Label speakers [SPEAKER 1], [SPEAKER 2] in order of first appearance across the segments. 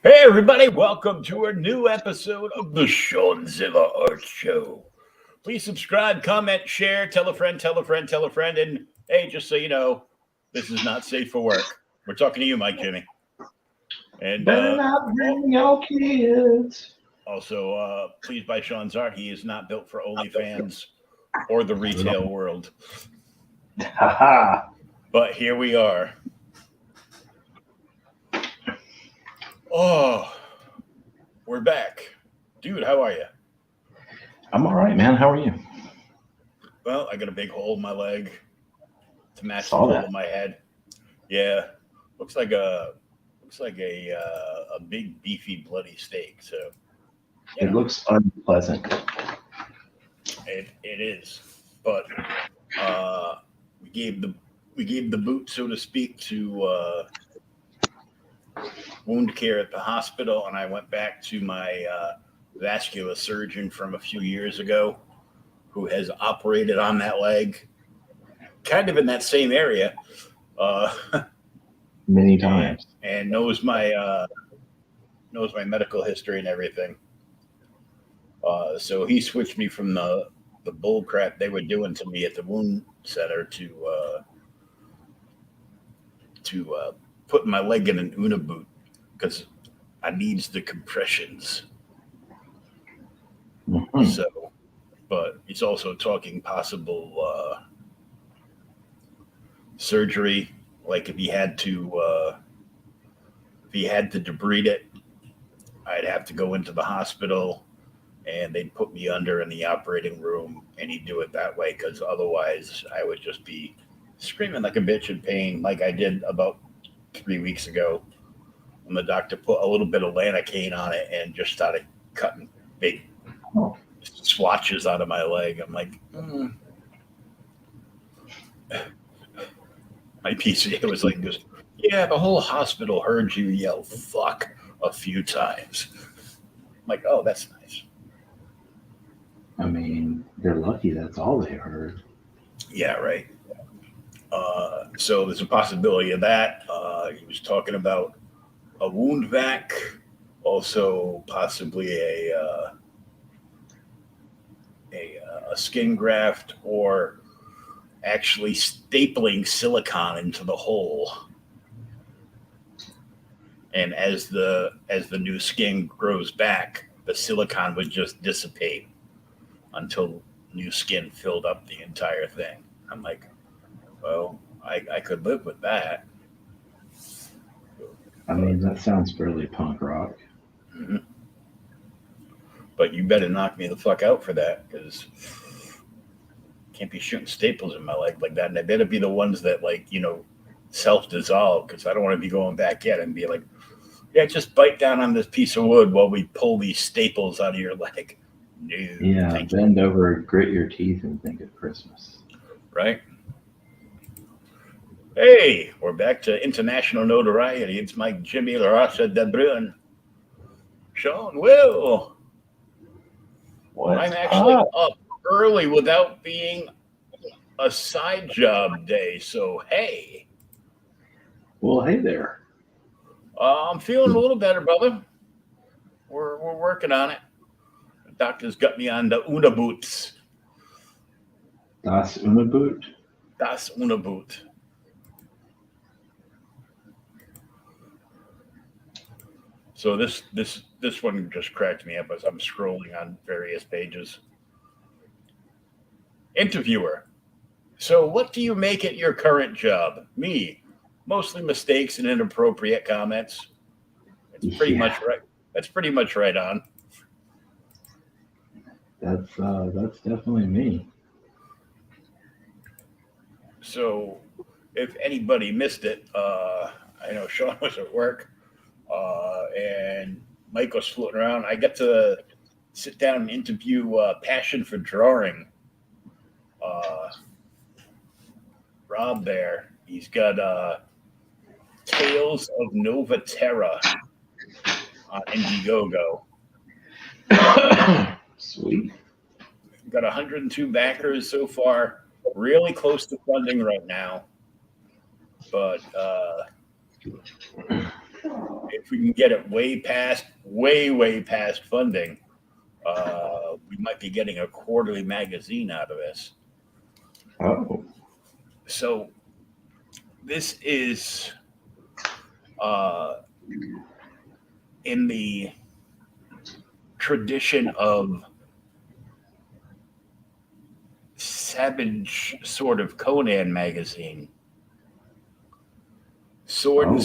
[SPEAKER 1] Hey, everybody, welcome to a new episode of the ShwanzillaArt Show. Please subscribe, comment, share, tell a friend, tell a friend, tell a friend. And hey, just so you know, this is not safe for work. We're talking to you, Mike Jimmy. And
[SPEAKER 2] Better not bring your kids.
[SPEAKER 1] also, please buy Sean's art. He is not built for OnlyFans or the retail world.
[SPEAKER 2] Haha.
[SPEAKER 1] But here we are. Oh, we're back. Dude, how are you?
[SPEAKER 2] I'm all right, man. How are you?
[SPEAKER 1] Well, I got a big hole in my leg to match the
[SPEAKER 2] Saw
[SPEAKER 1] hole
[SPEAKER 2] that.
[SPEAKER 1] in my head. Yeah, looks like a big beefy bloody steak. So
[SPEAKER 2] It looks unpleasant.
[SPEAKER 1] it is. But uh, we gave the boot, so to speak, to wound care at the hospital, and I went back to my vascular surgeon from a few years ago, who has operated on that leg, kind of in that same area. Uh,
[SPEAKER 2] Many
[SPEAKER 1] and,
[SPEAKER 2] times.
[SPEAKER 1] and knows my medical history and everything. So he switched me from the bull crap they were doing to me at the wound center to put my leg in an Una boot because I needs the compressions.
[SPEAKER 2] Mhm.
[SPEAKER 1] So, but he's also talking possible surgery, like if he had to debride it, I'd have to go into the hospital and they'd put me under in the operating room and he'd do it that way because otherwise I would just be screaming like a bitch in pain like I did about 3 weeks ago when the doctor put a little bit of lanacane on it and just started cutting big
[SPEAKER 2] Oh,
[SPEAKER 1] swatches out of my leg. I'm like, my PCA was like, this, yeah, the whole hospital heard you yell fuck a few times. I'm like, oh, that's nice.
[SPEAKER 2] I mean, they're lucky that's all they heard.
[SPEAKER 1] Yeah, right. So there's a possibility of that. He was talking about a wound vac, also possibly a skin graft, or actually stapling silicone into the hole. And as the new skin grows back, the silicone would just dissipate until new skin filled up the entire thing. I'm like, well, I could live with that.
[SPEAKER 2] I
[SPEAKER 1] But
[SPEAKER 2] mean, that sounds fairly punk rock.
[SPEAKER 1] mhm. But you better knock me the fuck out for that because can't be shooting staples in my leg like that. And they better be the ones that self dissolve because I don't want to be going back in and be like, yeah, just bite down on this piece of wood while we pull these staples out of your leg. No,
[SPEAKER 2] Yeah,
[SPEAKER 1] thank you.
[SPEAKER 2] bend over, grit your teeth, and think of Christmas.
[SPEAKER 1] Right? Hey, we're back to international notoriety. It's Mike Jimmy LaRossa de Bruyne. Sean Will. I'm
[SPEAKER 2] What's
[SPEAKER 1] actually
[SPEAKER 2] up?
[SPEAKER 1] up early without being a side job day. So, hey,
[SPEAKER 2] Well, hey there.
[SPEAKER 1] I'm feeling a little better, brother. We're working on it. The doctor's got me on the Una boots.
[SPEAKER 2] Das Unaboot.
[SPEAKER 1] Das Una boot. So this one just cracked me up as I'm scrolling on various pages. Interviewer. So what do you make at your current job? Me. Mostly mistakes and inappropriate comments. It's pretty
[SPEAKER 2] Yeah,
[SPEAKER 1] much right. That's pretty much right on.
[SPEAKER 2] that's definitely me.
[SPEAKER 1] So if anybody missed it, I know Sean was at work and Mike was floating around. I got to sit down and interview Passion for Drawing. Uh, Rob there. He's got Tales of Nova Terra on Indiegogo.
[SPEAKER 2] Sweet.
[SPEAKER 1] Got 102 backers so far. Really close to funding right now, but if we can get it way past funding, we might be getting a quarterly magazine out of this.
[SPEAKER 2] Oh.
[SPEAKER 1] So this is in the tradition of Savage sort of Conan magazine. Sword and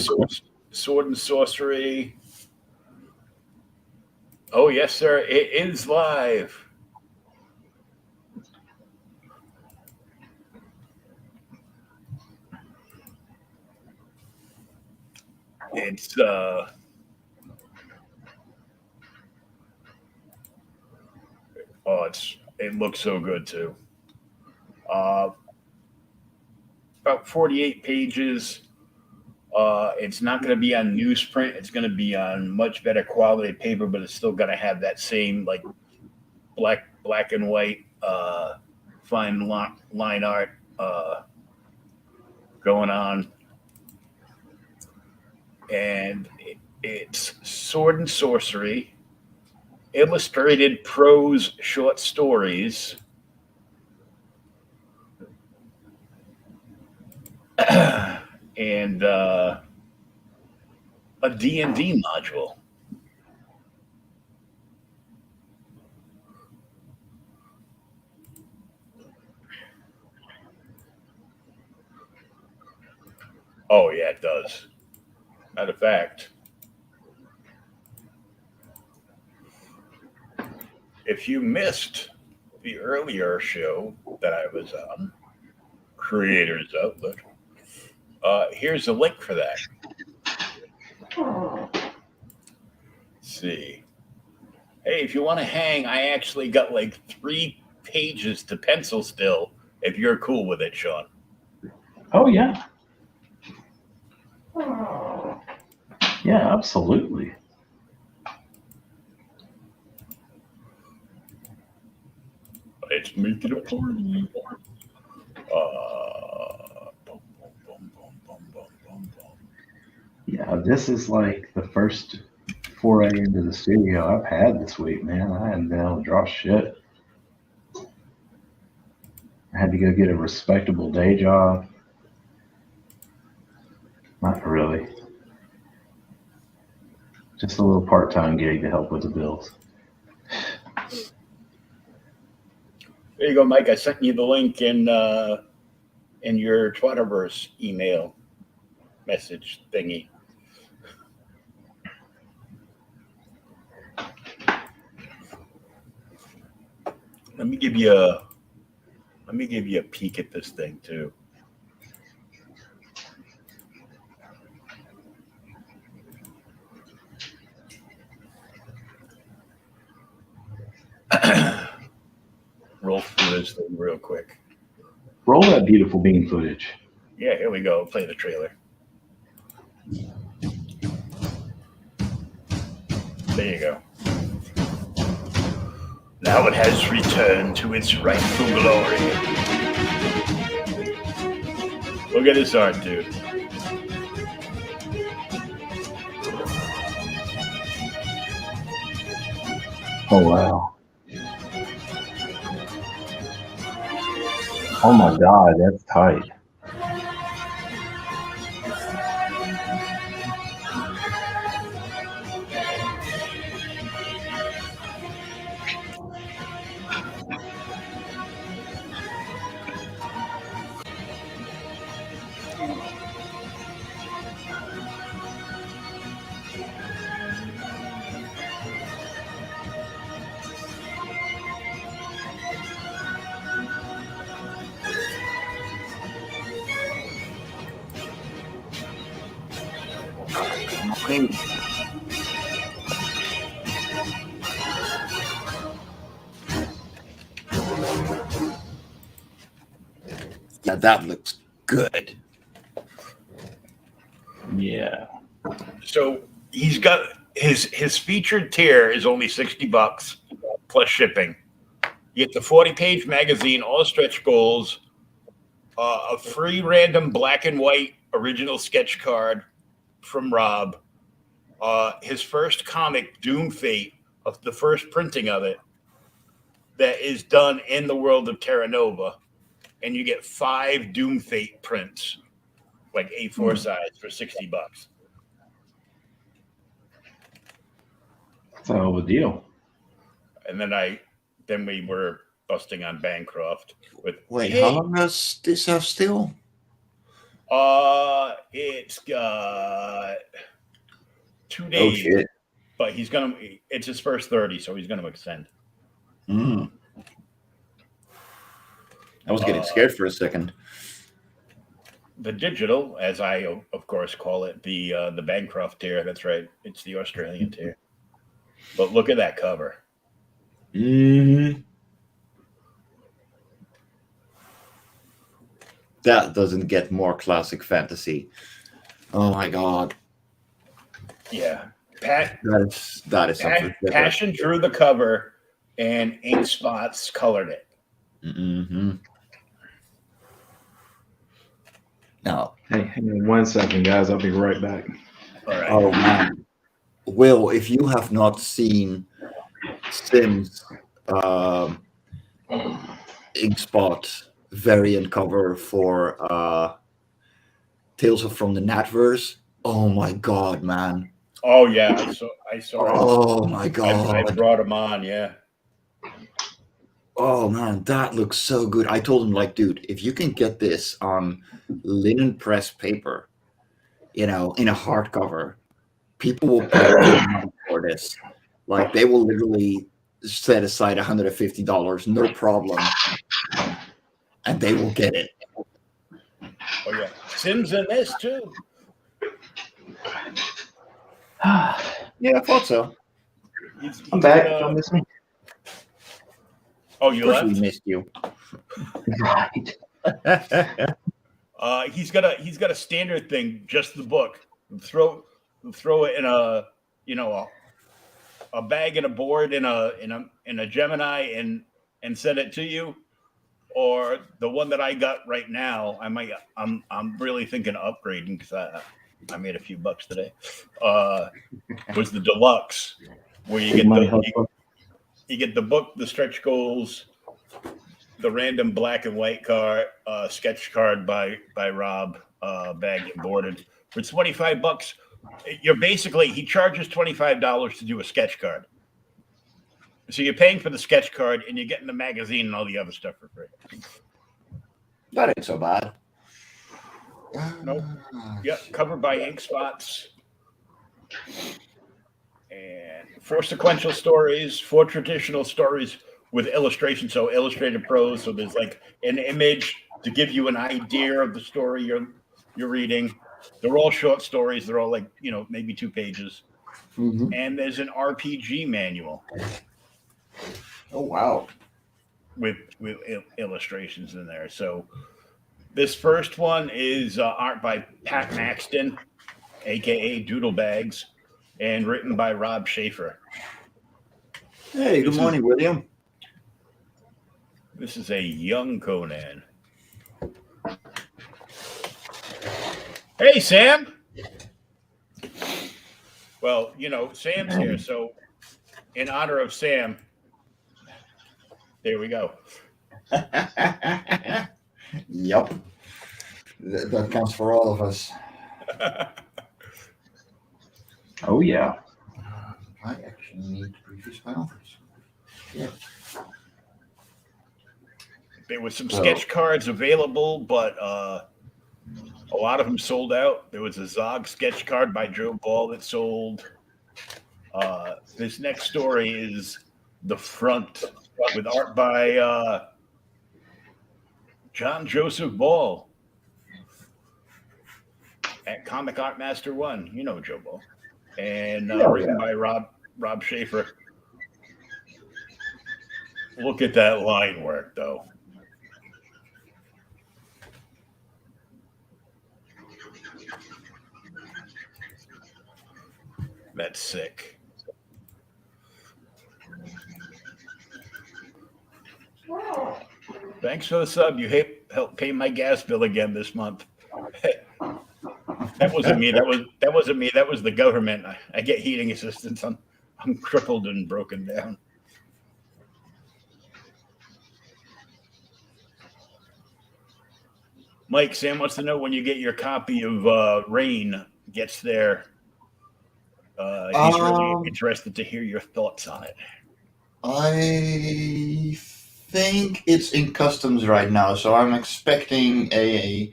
[SPEAKER 1] Sorcery. Oh yes, sir. It is live. It's it looks so good too. About 48 pages. It's not going to be on newsprint. It's going to be on much better quality paper, but it's still going to have that same like black and white fine line art going on. And it's Sword and Sorcery, illustrated prose short stories, and a D&D module. Oh, yeah, it does. Matter of fact, if you missed the earlier show that I was on, Creators Outlet, here's a link for that. Let's see. Hey, if you want to hang, I actually got like 3 pages to pencil still, if you're cool with it, Sean.
[SPEAKER 2] Oh, yeah. Yeah, absolutely.
[SPEAKER 1] Let's make it a party.
[SPEAKER 2] Yeah, this is like the first foray into the studio I've had this week, man. I hadn't been able to draw shit. I had to go get a respectable day job. Not really. Just a little part-time gig to help with the bills.
[SPEAKER 1] There you go, Mike. I sent you the link in your Twitterverse email message thingy. Let me give you a peek at this thing too. Roll through this thing real quick.
[SPEAKER 2] Roll that beautiful bean footage.
[SPEAKER 1] Yeah, here we go. Play the trailer. There you go. Now it has returned to its rightful glory. Look at this art, dude.
[SPEAKER 2] Oh, wow. Oh, my God, that's tight.
[SPEAKER 3] Yeah, that looks good.
[SPEAKER 2] Yeah.
[SPEAKER 1] So he's got his featured tier is only $60 plus shipping. You get the 40-page magazine, all stretch goals, a free random black and white original sketch card from Rob, his first comic, Doom Fate, of the first printing of it, that is done in the world of Terra Nova, and you get 5 Doom Fate prints, like A4 size, for $60.
[SPEAKER 2] That's a hell of a deal.
[SPEAKER 1] And then we were busting on Bancroft with.
[SPEAKER 3] Wait,
[SPEAKER 1] hey,
[SPEAKER 3] how long does this have still?
[SPEAKER 1] It's got 2
[SPEAKER 3] Oh
[SPEAKER 1] days,
[SPEAKER 3] shit!
[SPEAKER 1] but it's his first 30, so he's gonna extend.
[SPEAKER 3] I was getting scared for a second.
[SPEAKER 1] The digital, as I of course call it, the Bancroft tier. That's right, it's the Australian tier. But look at that cover.
[SPEAKER 3] That doesn't get more classic fantasy. Oh my god!
[SPEAKER 1] Yeah,
[SPEAKER 3] That is something.
[SPEAKER 1] Passion drew the cover, and Ink Spots colored it.
[SPEAKER 3] Now,
[SPEAKER 4] Hey, hang on 1 second, guys. I'll be right back.
[SPEAKER 1] All right.
[SPEAKER 3] oh man, Will, if you have not seen Sim's ink spot variant cover for Tales from the Natverse, oh my god, man!
[SPEAKER 1] Oh yeah, I saw.
[SPEAKER 3] Oh my
[SPEAKER 1] I
[SPEAKER 3] god!
[SPEAKER 1] brought him on. Yeah.
[SPEAKER 3] Oh man, that looks so good. I told him, like, dude, if you can get this on linen press paper, in a hardcover, people will pay good money for this. Like, they will literally set aside $150, no problem, and they will get it.
[SPEAKER 1] Oh yeah, Sim's in this too.
[SPEAKER 3] Yeah, I thought so.
[SPEAKER 2] I'm back. Don't miss me.
[SPEAKER 1] Oh,
[SPEAKER 3] Of
[SPEAKER 1] you
[SPEAKER 3] course
[SPEAKER 1] left?
[SPEAKER 3] we missed you.
[SPEAKER 2] Right.
[SPEAKER 1] He's got a standard thing, just the book. Throw it in a a bag and a board in a Gemini and send it to you. Or the one that I got right now, I'm really thinking of upgrading because I made a few bucks today. Was the deluxe, where you get the book, the stretch goals, the random black and white card, sketch card by Rob, bagged and boarded for $25. He charges $25 to do a sketch card. So you're paying for the sketch card and you're getting the magazine and all the other stuff for free.
[SPEAKER 3] That ain't so bad.
[SPEAKER 1] Nope. Yep, covered by Ink Spots. And 4 sequential stories, 4 traditional stories with illustration, so illustrated prose. So there's like an image to give you an idea of the story you're reading. They're all short stories. They're all like, maybe 2 pages. And there's an RPG manual.
[SPEAKER 3] Oh wow!
[SPEAKER 1] With illustrations in there. So this first one is art by Pat Maxton, aka Doodle Bags, and written by Rob Schaefer.
[SPEAKER 3] Hey, good morning, William.
[SPEAKER 1] This is a young Conan. Hey, Sam. Well, Sam's here, so in honor of Sam, there we go.
[SPEAKER 3] Yep. That counts for all of us.
[SPEAKER 2] Oh yeah.
[SPEAKER 3] I actually need previous files. Yeah.
[SPEAKER 1] There was some sketch cards available, but a lot of them sold out. There was a Zog sketch card by Joe Ball that sold. This next story is The Front with art by John Joseph Ball at Comic Art Master 1. You know Joe Ball. And written by Rob Schaefer. Look at that line work, though. That's sick. Thanks for the sub. You helped pay my gas bill again this month. That wasn't me. That wasn't me. That was the government. I get heating assistance. I'm crippled and broken down. Mike, Sam wants to know when you get your copy of Rain gets there. He's really interested to hear your thoughts on it.
[SPEAKER 3] I think it's in customs right now, so I'm expecting a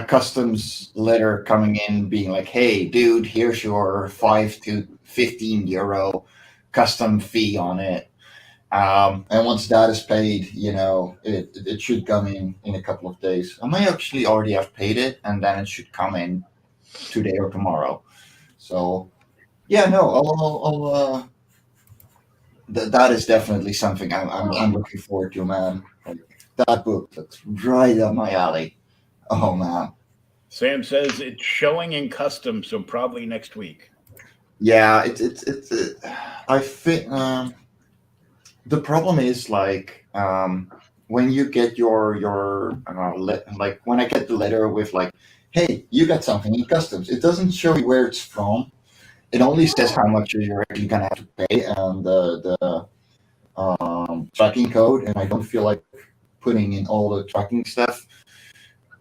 [SPEAKER 3] customs letter coming in being like, "Hey, dude, here's your 5 to 15 euro custom fee on it." And once that is paid, it should come in a couple of days. I may actually already have paid it, and then it should come in today or tomorrow. So, yeah, no, I'll that is definitely something I'm looking forward to, man. Like, that book looks right up my alley. Oh man.
[SPEAKER 1] Sam says it's showing in custom, so probably next week.
[SPEAKER 3] Yeah, I think the problem is like when you get your like when I get the letter with like, hey, you got something in customs, it doesn't show you where it's from. It only says how much you're actually gonna have to pay and the tracking code, and I don't feel like putting in all the tracking stuff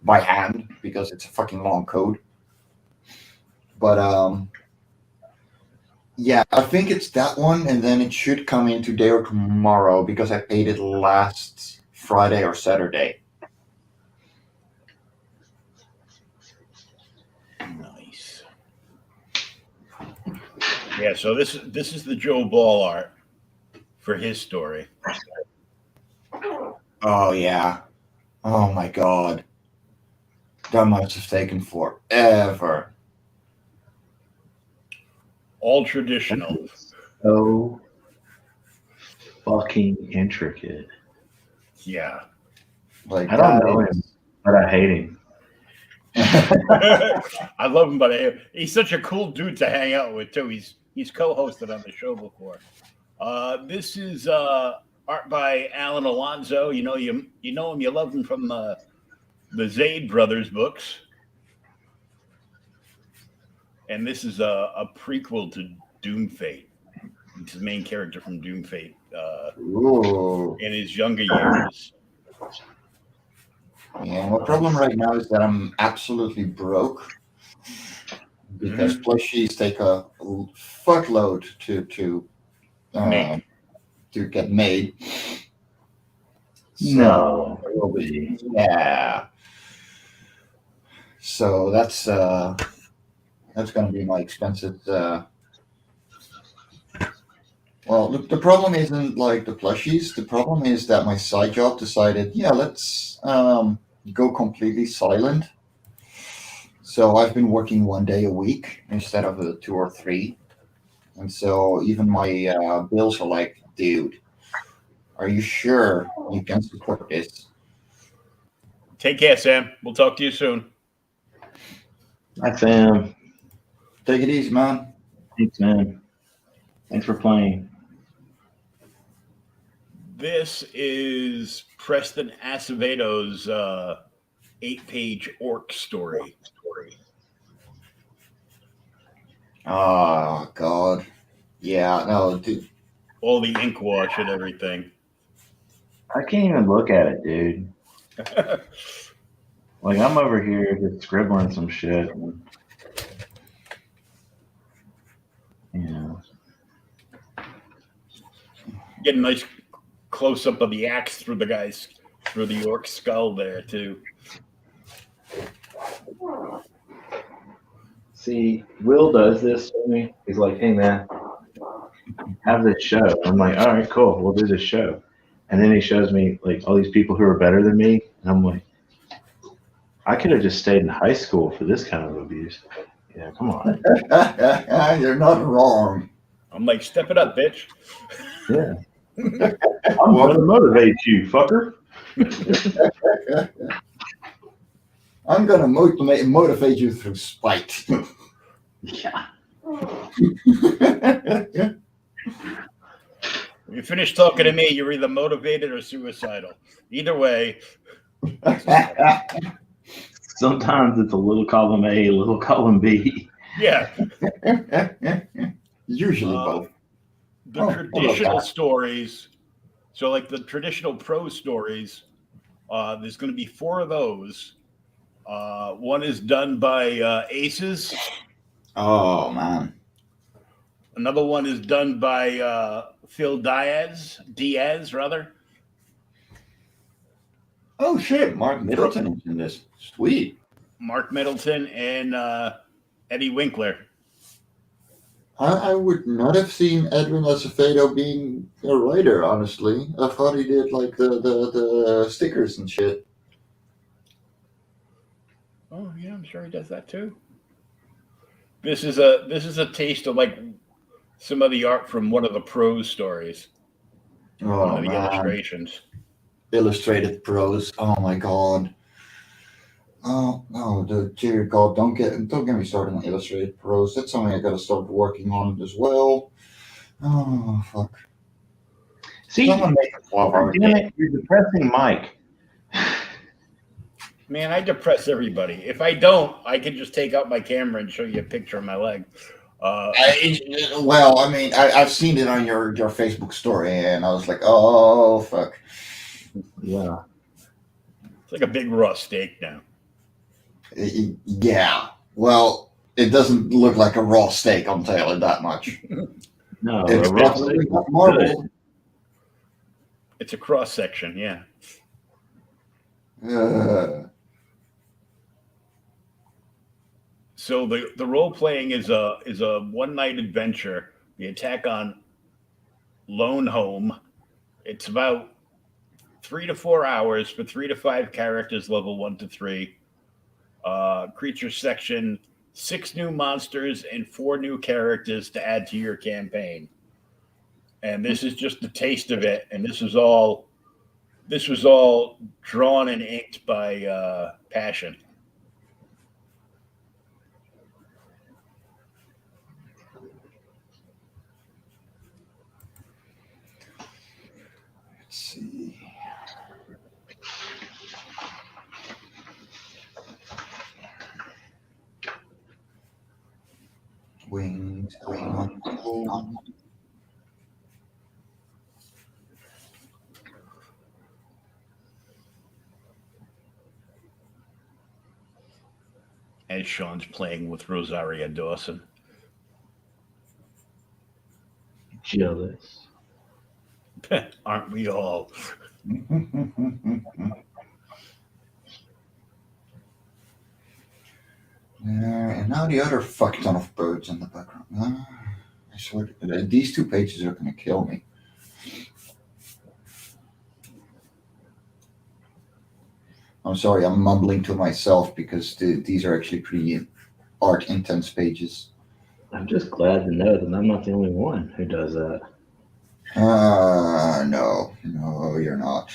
[SPEAKER 3] by hand because it's a fucking long code. But yeah, I think it's that one, and then it should come in today or tomorrow because I paid it last Friday or Saturday.
[SPEAKER 1] Nice. Yeah, so this is the Joe Ball art for his story.
[SPEAKER 3] Oh yeah. Oh my god. That must have taken forever.
[SPEAKER 1] All traditional.
[SPEAKER 2] So fucking intricate.
[SPEAKER 1] Yeah.
[SPEAKER 3] Like
[SPEAKER 2] I don't know him, but I hate him.
[SPEAKER 1] I love him, but he's such a cool dude to hang out with too. He's co-hosted on the show before. This is art by Alan Alonso. You know him. You love him from the Zaid brothers books. And this is a prequel to Doom Fate. It's the main character from Doom Fate in his younger years.
[SPEAKER 3] Yeah, my problem right now is that I'm absolutely broke because plushies take a fuckload to get made.
[SPEAKER 2] No.
[SPEAKER 3] Yeah. So that's going to be my expenses. Well, look, the problem isn't like the plushies. The problem is that my side job decided, yeah, let's go completely silent. So I've been working 1 day a week instead of 2 or 3. And so even my bills are like, dude, are you sure you can support this?
[SPEAKER 1] Take care, Sam. We'll talk to you soon.
[SPEAKER 2] Hi, Sam.
[SPEAKER 3] Take it easy, man.
[SPEAKER 2] Thanks, man. Thanks for playing.
[SPEAKER 1] This is Preston Acevedo's 8-page orc story.
[SPEAKER 3] Oh, God. Yeah, no, dude.
[SPEAKER 1] All the ink wash and everything.
[SPEAKER 2] I can't even look at it, dude. Like, I'm over here just scribbling some shit. Yeah.
[SPEAKER 1] Get a nice close up of the axe through the orc skull there too.
[SPEAKER 2] See, Will does this for me. He's like, hey, man, have this show. I'm like, all right, cool. We'll do this show. And then he shows me, like, all these people who are better than me. And I'm like, I could have just stayed in high school for this kind of abuse. Yeah, come on.
[SPEAKER 3] You're not wrong.
[SPEAKER 1] I'm like, step it up, bitch.
[SPEAKER 2] Yeah. I'm going to motivate you, fucker.
[SPEAKER 3] I'm going to motivate you through spite.
[SPEAKER 2] Yeah.
[SPEAKER 1] When you finish talking to me, you're either motivated or suicidal. Either way.
[SPEAKER 2] Sometimes it's a little column A, a little column B.
[SPEAKER 1] Yeah.
[SPEAKER 3] Usually both.
[SPEAKER 1] The
[SPEAKER 3] Oh,
[SPEAKER 1] traditional stories. So, like the traditional prose stories, there's going to be 4 of those. One is done by Aces.
[SPEAKER 3] Oh man.
[SPEAKER 1] Another one is done by Phil Diaz rather.
[SPEAKER 3] Oh shit, Mark Middleton is in this. Sweet.
[SPEAKER 1] Mark Middleton and Eddie Winkler.
[SPEAKER 5] I would not have seen Edwin Acevedo being a writer, honestly. I thought he did like the stickers and shit.
[SPEAKER 1] Oh yeah, I'm sure he does that too. This is a taste of like some of the art from one of the prose stories.
[SPEAKER 5] Oh
[SPEAKER 1] One of the
[SPEAKER 5] man,
[SPEAKER 1] illustrations.
[SPEAKER 5] illustrated prose. Oh my god. Oh no, dear God, don't get me started on illustrated prose. That's something I gotta start working on as well. Oh fuck.
[SPEAKER 2] See,
[SPEAKER 5] Someone make a 12-hour
[SPEAKER 2] damn
[SPEAKER 5] game.
[SPEAKER 2] it, you're depressing Mike.
[SPEAKER 1] Man, I depress everybody. If I don't, I can just take out my camera and show you a picture of my leg.
[SPEAKER 5] Well, I mean, I've seen it on your Facebook story, and I was like, oh fuck.
[SPEAKER 2] Yeah.
[SPEAKER 1] It's like a big raw steak now.
[SPEAKER 5] Yeah. Well, it doesn't look like a raw steak. I'll tell you that much.
[SPEAKER 2] No,
[SPEAKER 5] It's
[SPEAKER 2] a raw
[SPEAKER 5] definitely
[SPEAKER 2] steak
[SPEAKER 5] not
[SPEAKER 2] is
[SPEAKER 5] marble.
[SPEAKER 2] good.
[SPEAKER 1] It's a cross section, yeah. So the role playing is a one night adventure. The attack on Lone Home. It's about 3 to 4 hours for 3 to 5 characters, level 1 to 3. Creature section, 6 new monsters and 4 new characters to add to your campaign. And this is just the taste of it. And this was all drawn and inked by Passion.
[SPEAKER 5] Let's see. Wings on home.
[SPEAKER 1] As Sean's playing with Rosaria Dawson.
[SPEAKER 2] Jealous.
[SPEAKER 1] Aren't we all?
[SPEAKER 5] And now the other fuck ton of birds in the background. I swear, these 2 pages are gonna kill me. I'm sorry, I'm mumbling to myself because these are actually pretty art intense pages.
[SPEAKER 2] I'm just glad to know that I'm not the only one who does that.
[SPEAKER 5] No, you're not.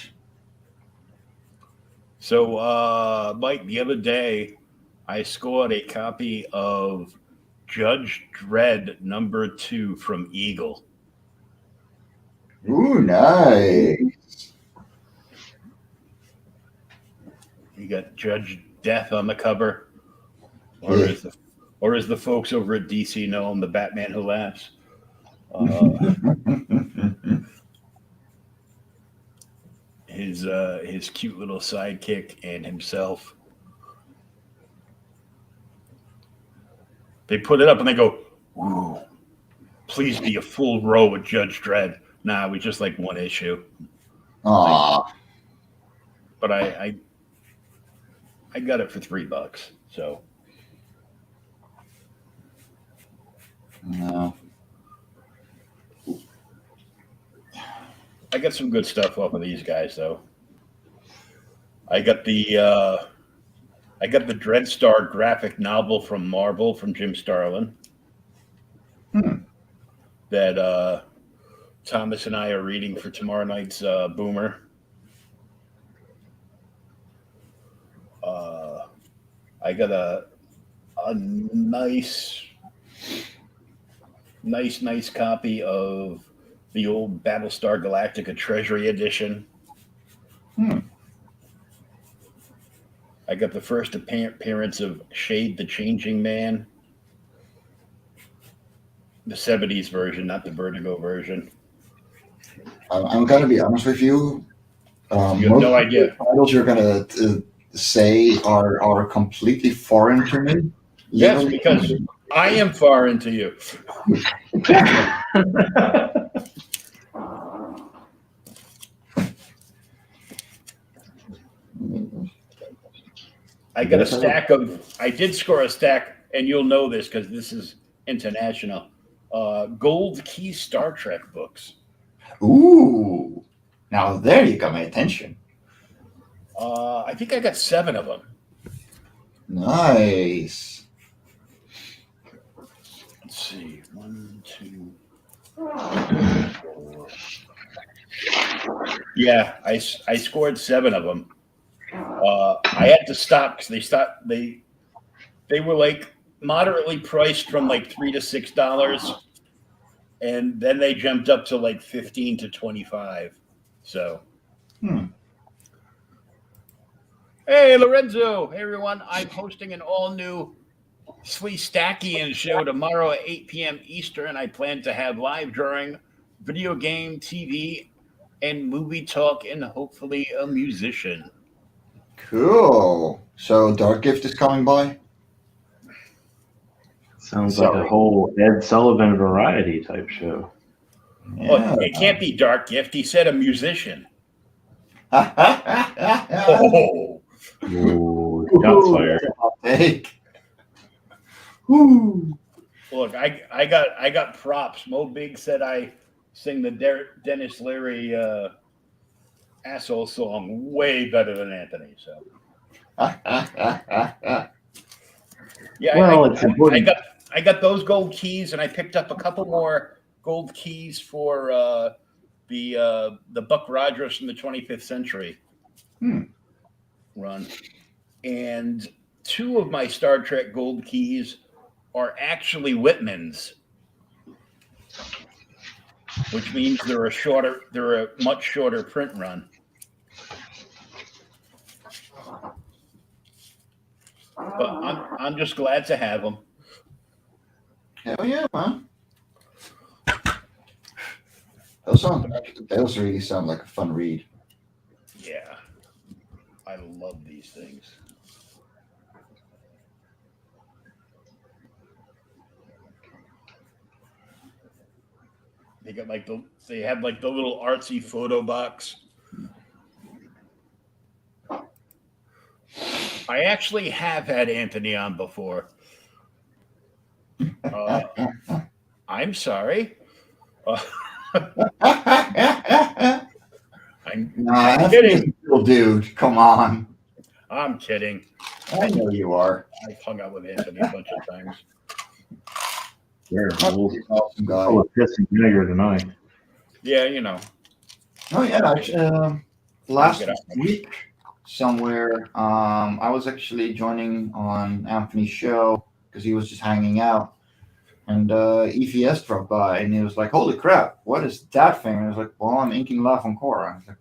[SPEAKER 1] So, Mike, the other day, I scored a copy of Judge Dredd #2 from Eagle.
[SPEAKER 5] Ooh, nice.
[SPEAKER 1] You got Judge Death on the cover, or as the folks over at DC know him, the Batman Who Laughs. His cute little sidekick and himself. They put it up and they go, "Ooh, please be a full row with Judge Dredd." Nah, we just like 1 issue.
[SPEAKER 5] Aw.
[SPEAKER 1] But I got it for $3, so
[SPEAKER 5] No.
[SPEAKER 1] I got some good stuff off of these guys though. I got the Dreadstar graphic novel from Marvel from Jim Starlin. That Thomas and I are reading for tomorrow night's Boomer. I got a nice copy of the old Battlestar Galactica Treasury Edition. I got the first appearance of Shade the Changing Man, the '70s version, not the Vertigo version.
[SPEAKER 5] I'm gonna be honest with you.
[SPEAKER 1] You have
[SPEAKER 5] Most
[SPEAKER 1] no
[SPEAKER 5] of the
[SPEAKER 1] idea.
[SPEAKER 5] titles you're gonna say are completely foreign to me.
[SPEAKER 1] Yes,
[SPEAKER 5] Literally.
[SPEAKER 1] because I am far into you. I got a stack of. I did score a stack, and you'll know this because this is international. Gold key Star Trek books.
[SPEAKER 5] Ooh, now there you got my attention.
[SPEAKER 1] I think I got 7 of them.
[SPEAKER 5] Nice.
[SPEAKER 1] Let's see. 1, 2, 4. Yeah, I scored 7 of them. I had to stop because they were like moderately priced from like $3 to $6, and then they jumped up to like 15 to 25. So, hey Lorenzo, hey everyone! I'm hosting an all-new Stackian show tomorrow at 8 p.m. Eastern. I plan to have live drawing, video game, TV, and movie talk, and hopefully a musician.
[SPEAKER 5] Cool. So Dark Gift is coming by?
[SPEAKER 2] Sounds like a whole Ed Sullivan variety type show.
[SPEAKER 5] Yeah.
[SPEAKER 1] Well, it can't be Dark Gift. He said a musician.
[SPEAKER 5] Oh.
[SPEAKER 1] Oh,
[SPEAKER 2] Ooh, shots fired.
[SPEAKER 5] Take.
[SPEAKER 1] look, I got props. Mo Big said I sing the Dennis Leary asshole song way better than Anthony. So yeah,
[SPEAKER 2] Well, it's important.
[SPEAKER 1] I got those gold keys, and I picked up a couple more gold keys for the Buck Rogers from the 25th Century run, and 2 of my Star Trek gold keys are actually Whitman's, which means they're a much shorter print run. But I'm just glad to have them.
[SPEAKER 5] Hell yeah, man. Those really sound like a fun read.
[SPEAKER 1] Yeah, I love these things. They got they have like the little artsy photo box. I actually have had Anthony on before. I'm sorry. I'm kidding.
[SPEAKER 5] Little dude, come on.
[SPEAKER 1] I'm kidding.
[SPEAKER 5] I know you are.
[SPEAKER 1] I've hung out with Anthony a bunch of times.
[SPEAKER 2] You're
[SPEAKER 5] Awesome guy.
[SPEAKER 2] full of piss and vinegar tonight.
[SPEAKER 1] Yeah, you know.
[SPEAKER 5] Oh yeah, actually, last week somewhere, I was actually joining on Anthony's show because he was just hanging out, and EVS dropped by, and he was like, "Holy crap, what is that thing?" And I was like, "Well, I'm inking live on Cora." I was like,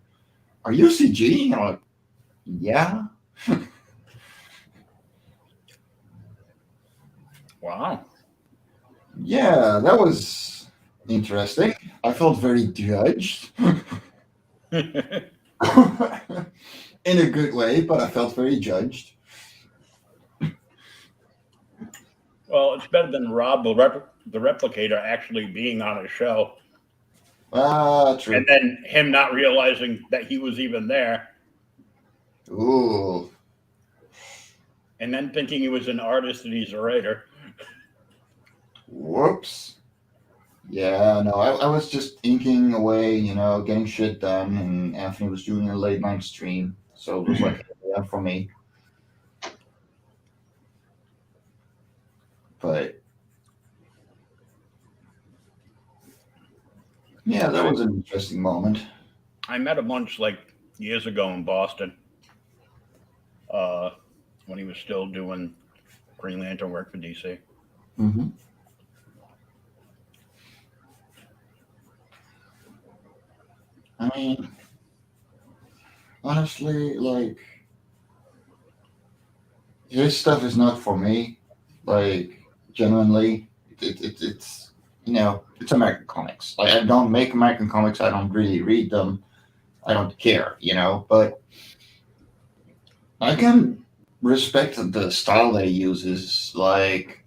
[SPEAKER 5] "Are you CG?" And I'm like, "Yeah."
[SPEAKER 1] Wow.
[SPEAKER 5] Yeah, that was interesting. I felt very judged. In a good way, but I felt very judged.
[SPEAKER 1] Well, it's better than Rob, the replicator, actually being on a show.
[SPEAKER 5] True.
[SPEAKER 1] And then him not realizing that he was even there.
[SPEAKER 5] Ooh.
[SPEAKER 1] And then thinking he was an artist and he's a writer.
[SPEAKER 5] Whoops. Yeah, no, I was just inking away, getting shit done, and Anthony was doing a late night stream. So it was like, yeah, for me. But yeah, that was an interesting moment.
[SPEAKER 1] I met a bunch like years ago in Boston when he was still doing Green Lantern work for DC.
[SPEAKER 5] Mm-hmm. I mean, honestly, like, his stuff is not for me. Like, genuinely, it's it's American comics. Like, I don't make American comics. I don't really read them. I don't care, But I can respect the style that he uses. Like,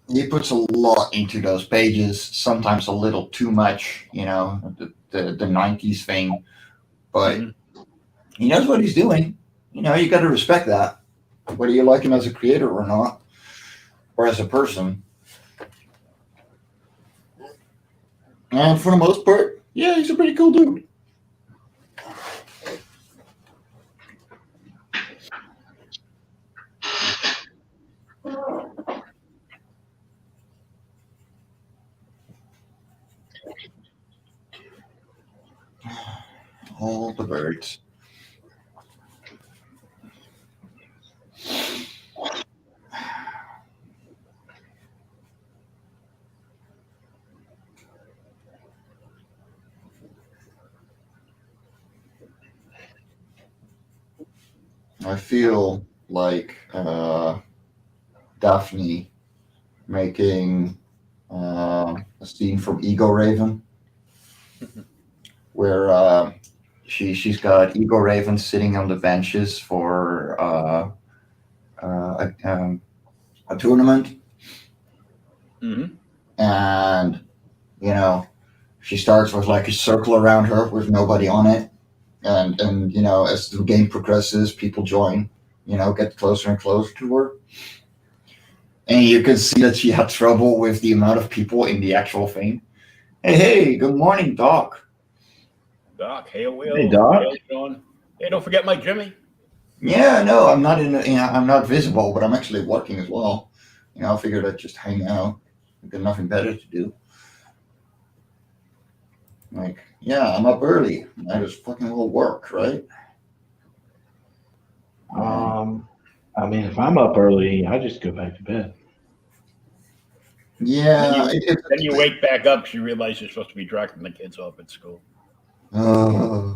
[SPEAKER 5] he puts a lot into those pages. Sometimes a little too much. The '90s thing, but
[SPEAKER 1] Mhm.
[SPEAKER 5] he knows what he's doing. You got to respect that, whether you like him as a creator or not, or as a person. And for the most part, yeah, he's a pretty cool dude. All the birds. I feel like Daphne making a scene from Ego Raven, where she's got Ego Raven sitting on the benches for a tournament,
[SPEAKER 1] Mhm.
[SPEAKER 5] and she starts with like a circle around her with nobody on it, and as the game progresses, people join, get closer and closer to her, and you can see that she had trouble with the amount of people in the actual thing. Hey, good morning, Doc.
[SPEAKER 1] Doc, hey Will,
[SPEAKER 2] Hey, Doc.
[SPEAKER 1] hey Sean. Hey, don't forget my Jimmy.
[SPEAKER 5] Yeah, no, I'm not I'm not visible, but I'm actually working as well. I figured I'd just hang out. I've got nothing better to do. Like, yeah, I'm up early. I just fucking will work, right?
[SPEAKER 2] I mean, if I'm up early, I just go back to bed.
[SPEAKER 5] Yeah,
[SPEAKER 1] Then you wake back up. You realize you're supposed to be dropping the kids off at school.
[SPEAKER 5] uh,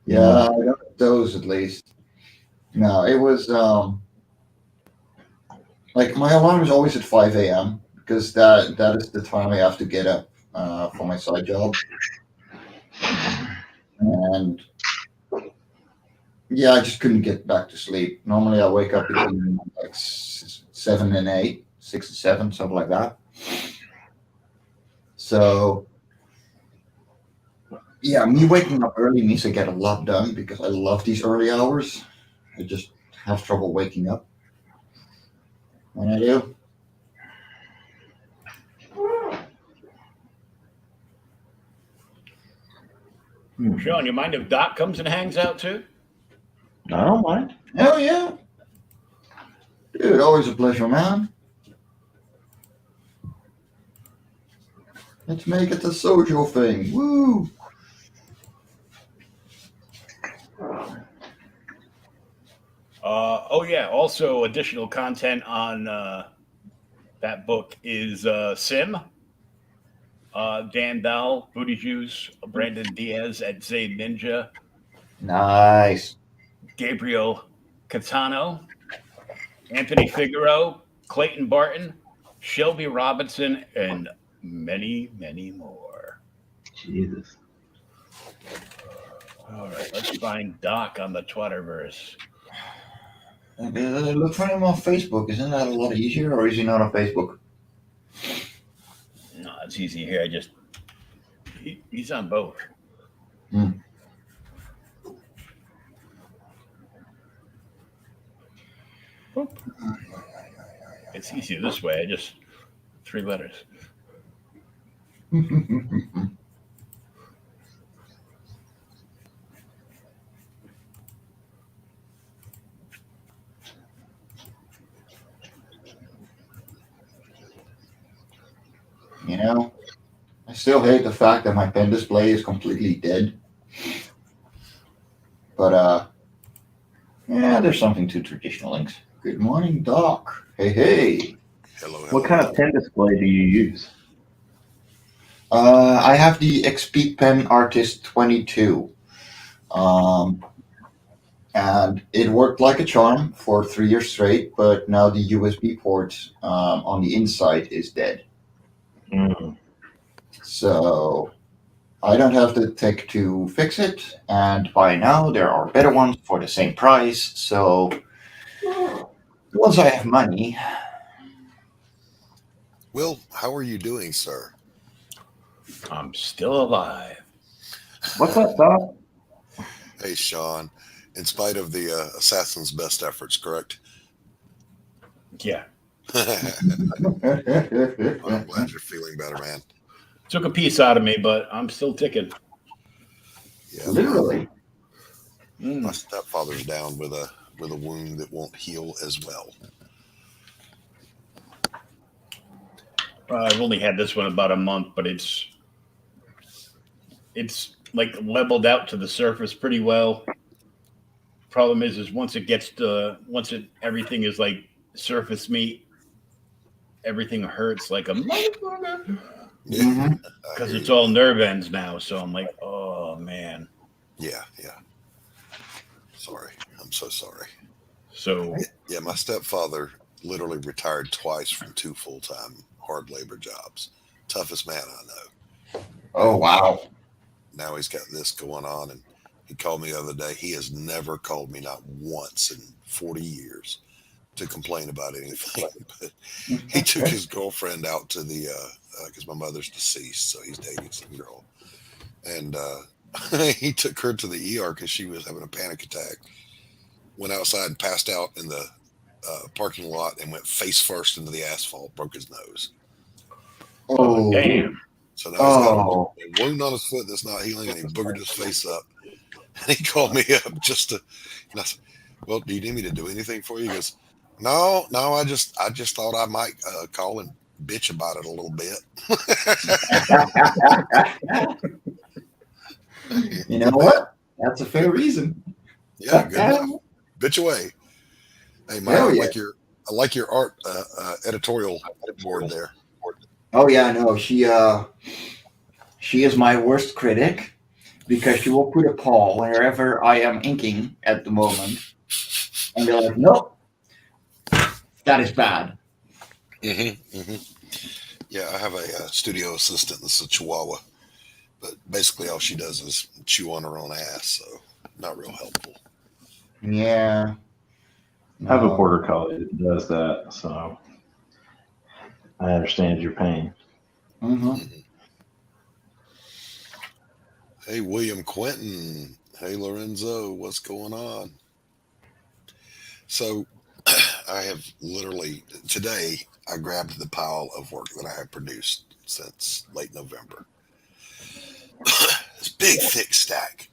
[SPEAKER 5] yeah, I got those at least. No, it was like my alarm is always at 5 a.m. because that is the time I have to get up for my side job. And yeah, I just couldn't get back to sleep. Normally, I wake up between like 7 and 8, 6 and 7, something like that. So yeah, me waking up early means I get a lot done because I love these early hours. I just have trouble waking up when I do.
[SPEAKER 1] Sean, you mind if Doc comes and hangs out too?
[SPEAKER 2] I don't mind.
[SPEAKER 5] Oh yeah, dude, always a pleasure, man. Let's make it a social thing. Woo!
[SPEAKER 1] Oh yeah. Also, additional content on that book is Sim, Dan Dahl, Booty Juice, Brandon Diaz at Zayd Ninja,
[SPEAKER 5] Nice.
[SPEAKER 1] Gabriel Catano, Anthony Figaro, Clayton Barton, Shelby Robinson, and many, many more.
[SPEAKER 2] Jesus.
[SPEAKER 1] All right, let's find Doc on the Twitterverse.
[SPEAKER 5] Look for him on Facebook. Isn't that a lot easier, or is he not on Facebook?
[SPEAKER 1] No, it's easy here. He's on both.
[SPEAKER 5] Hmm.
[SPEAKER 1] Boop. It's easier this way. I just 3 letters.
[SPEAKER 5] I still hate the fact that my pen display is completely dead. But yeah, there's something to traditional inks. Good morning, Doc. Hey, hey.
[SPEAKER 2] What kind of pen display do you use?
[SPEAKER 5] I have the XP Pen Artist 22. Um, and it worked like a charm for 3 years straight. But now the USB port on the inside is dead,
[SPEAKER 2] Mm.
[SPEAKER 5] so I don't have the tech to fix it. And by now there are better ones for the same price. So once I have money,
[SPEAKER 6] Will, how are you doing, sir?
[SPEAKER 1] I'm still alive.
[SPEAKER 2] What's up, Doc?
[SPEAKER 6] Hey, Sean. In spite of the assassin's best efforts, correct?
[SPEAKER 1] Yeah.
[SPEAKER 6] I'm glad you're feeling better, man.
[SPEAKER 1] Took a piece out of me, but I'm still ticking.
[SPEAKER 6] Yeah,
[SPEAKER 5] literally.
[SPEAKER 6] my stepfather's down with a wound that won't heal as well.
[SPEAKER 1] I've only had this one about a month, but it's like leveled out to the surface pretty well. Problem is once it gets to everything is like surface meat, everything hurts like a motherfucker
[SPEAKER 6] Yeah,
[SPEAKER 5] Mhm.
[SPEAKER 6] I
[SPEAKER 1] because
[SPEAKER 6] hear
[SPEAKER 1] it's
[SPEAKER 6] you.
[SPEAKER 1] all nerve ends now. So I'm like, oh man.
[SPEAKER 6] Yeah. Sorry, I'm so sorry.
[SPEAKER 1] So
[SPEAKER 6] Yeah, my stepfather literally retired twice from 2 full-time hard labor jobs. Toughest man I know.
[SPEAKER 5] Oh
[SPEAKER 6] And
[SPEAKER 5] wow.
[SPEAKER 6] now he's got this going on, and he called me the other day. He has never called me, not once in 40 years, to complain about anything. But he took his girlfriend out to the because my mother's deceased, so he's dating some girl, and he took her to the ER because she was having a panic attack. Went outside and passed out in the parking lot and went face first into the asphalt, broke his nose.
[SPEAKER 5] Oh.
[SPEAKER 1] damn.
[SPEAKER 6] So now he's got
[SPEAKER 5] Oh.
[SPEAKER 6] a wound on his foot that's not healing, and he boogered his face up. And he called me up just to, and I said, "Well, do you need me to do anything for you?" He goes, "No, I just thought I might call and bitch about it a little bit."
[SPEAKER 5] You know what? That's a fair reason.
[SPEAKER 6] Yeah, good enough. Bitch away. Hey, Mike,
[SPEAKER 5] Hell yeah.
[SPEAKER 6] I like your art editorial board there.
[SPEAKER 5] Oh yeah, no, she is my worst critic because she will put a paw wherever I am inking at the moment, and they're like, "Nope, that is bad."
[SPEAKER 6] Yeah, I have a studio assistant that's a Chihuahua, but basically all she does is chew on her own ass, so not real helpful.
[SPEAKER 5] Yeah.
[SPEAKER 2] I have a
[SPEAKER 5] No.
[SPEAKER 2] border collie that does that, so I understand your pain.
[SPEAKER 5] Mhm.
[SPEAKER 6] Hey, William Quentin. Hey, Lorenzo. What's going on? So, I have literally today I grabbed the pile of work that I have produced since late November. This big thick stack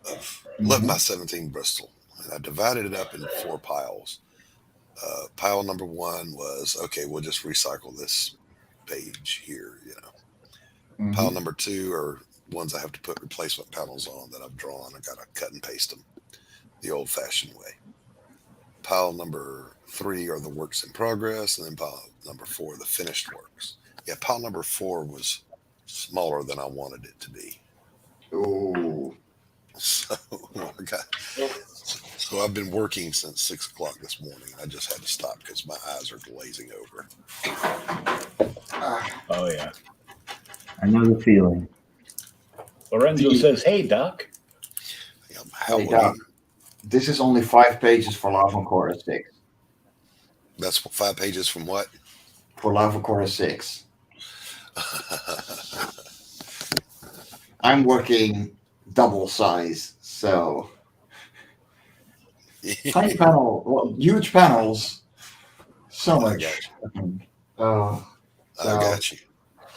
[SPEAKER 6] of 11 by 17 Bristol, and I divided it up into 4 piles. Pile number 1 was okay. We'll just recycle this page here. Pile
[SPEAKER 5] Mhm.
[SPEAKER 6] number 2 are ones I have to put replacement panels on that I've drawn. I got to cut and paste them the old-fashioned way. Pile number 3 are the works in progress, and then pile number 4 the finished works. Yeah, pile number 4 was smaller than I wanted it to be.
[SPEAKER 5] Oh.
[SPEAKER 6] So so I've been working since 6 o'clock this morning. I just had to stop because my eyes are glazing over.
[SPEAKER 5] Ah.
[SPEAKER 1] Oh yeah.
[SPEAKER 2] I know the feeling.
[SPEAKER 1] Lorenzo says, "Hey Doc."
[SPEAKER 6] I'm
[SPEAKER 5] Hey,
[SPEAKER 6] howling.
[SPEAKER 5] Doc. This is only 5 pages for Lava Chorus 6.
[SPEAKER 6] That's 5 pages from what?
[SPEAKER 5] For Lava Chorus 6. I'm working double size, so tiny panel, well, huge panels, so
[SPEAKER 6] I
[SPEAKER 5] much. Oh,
[SPEAKER 6] I
[SPEAKER 5] so
[SPEAKER 6] got you.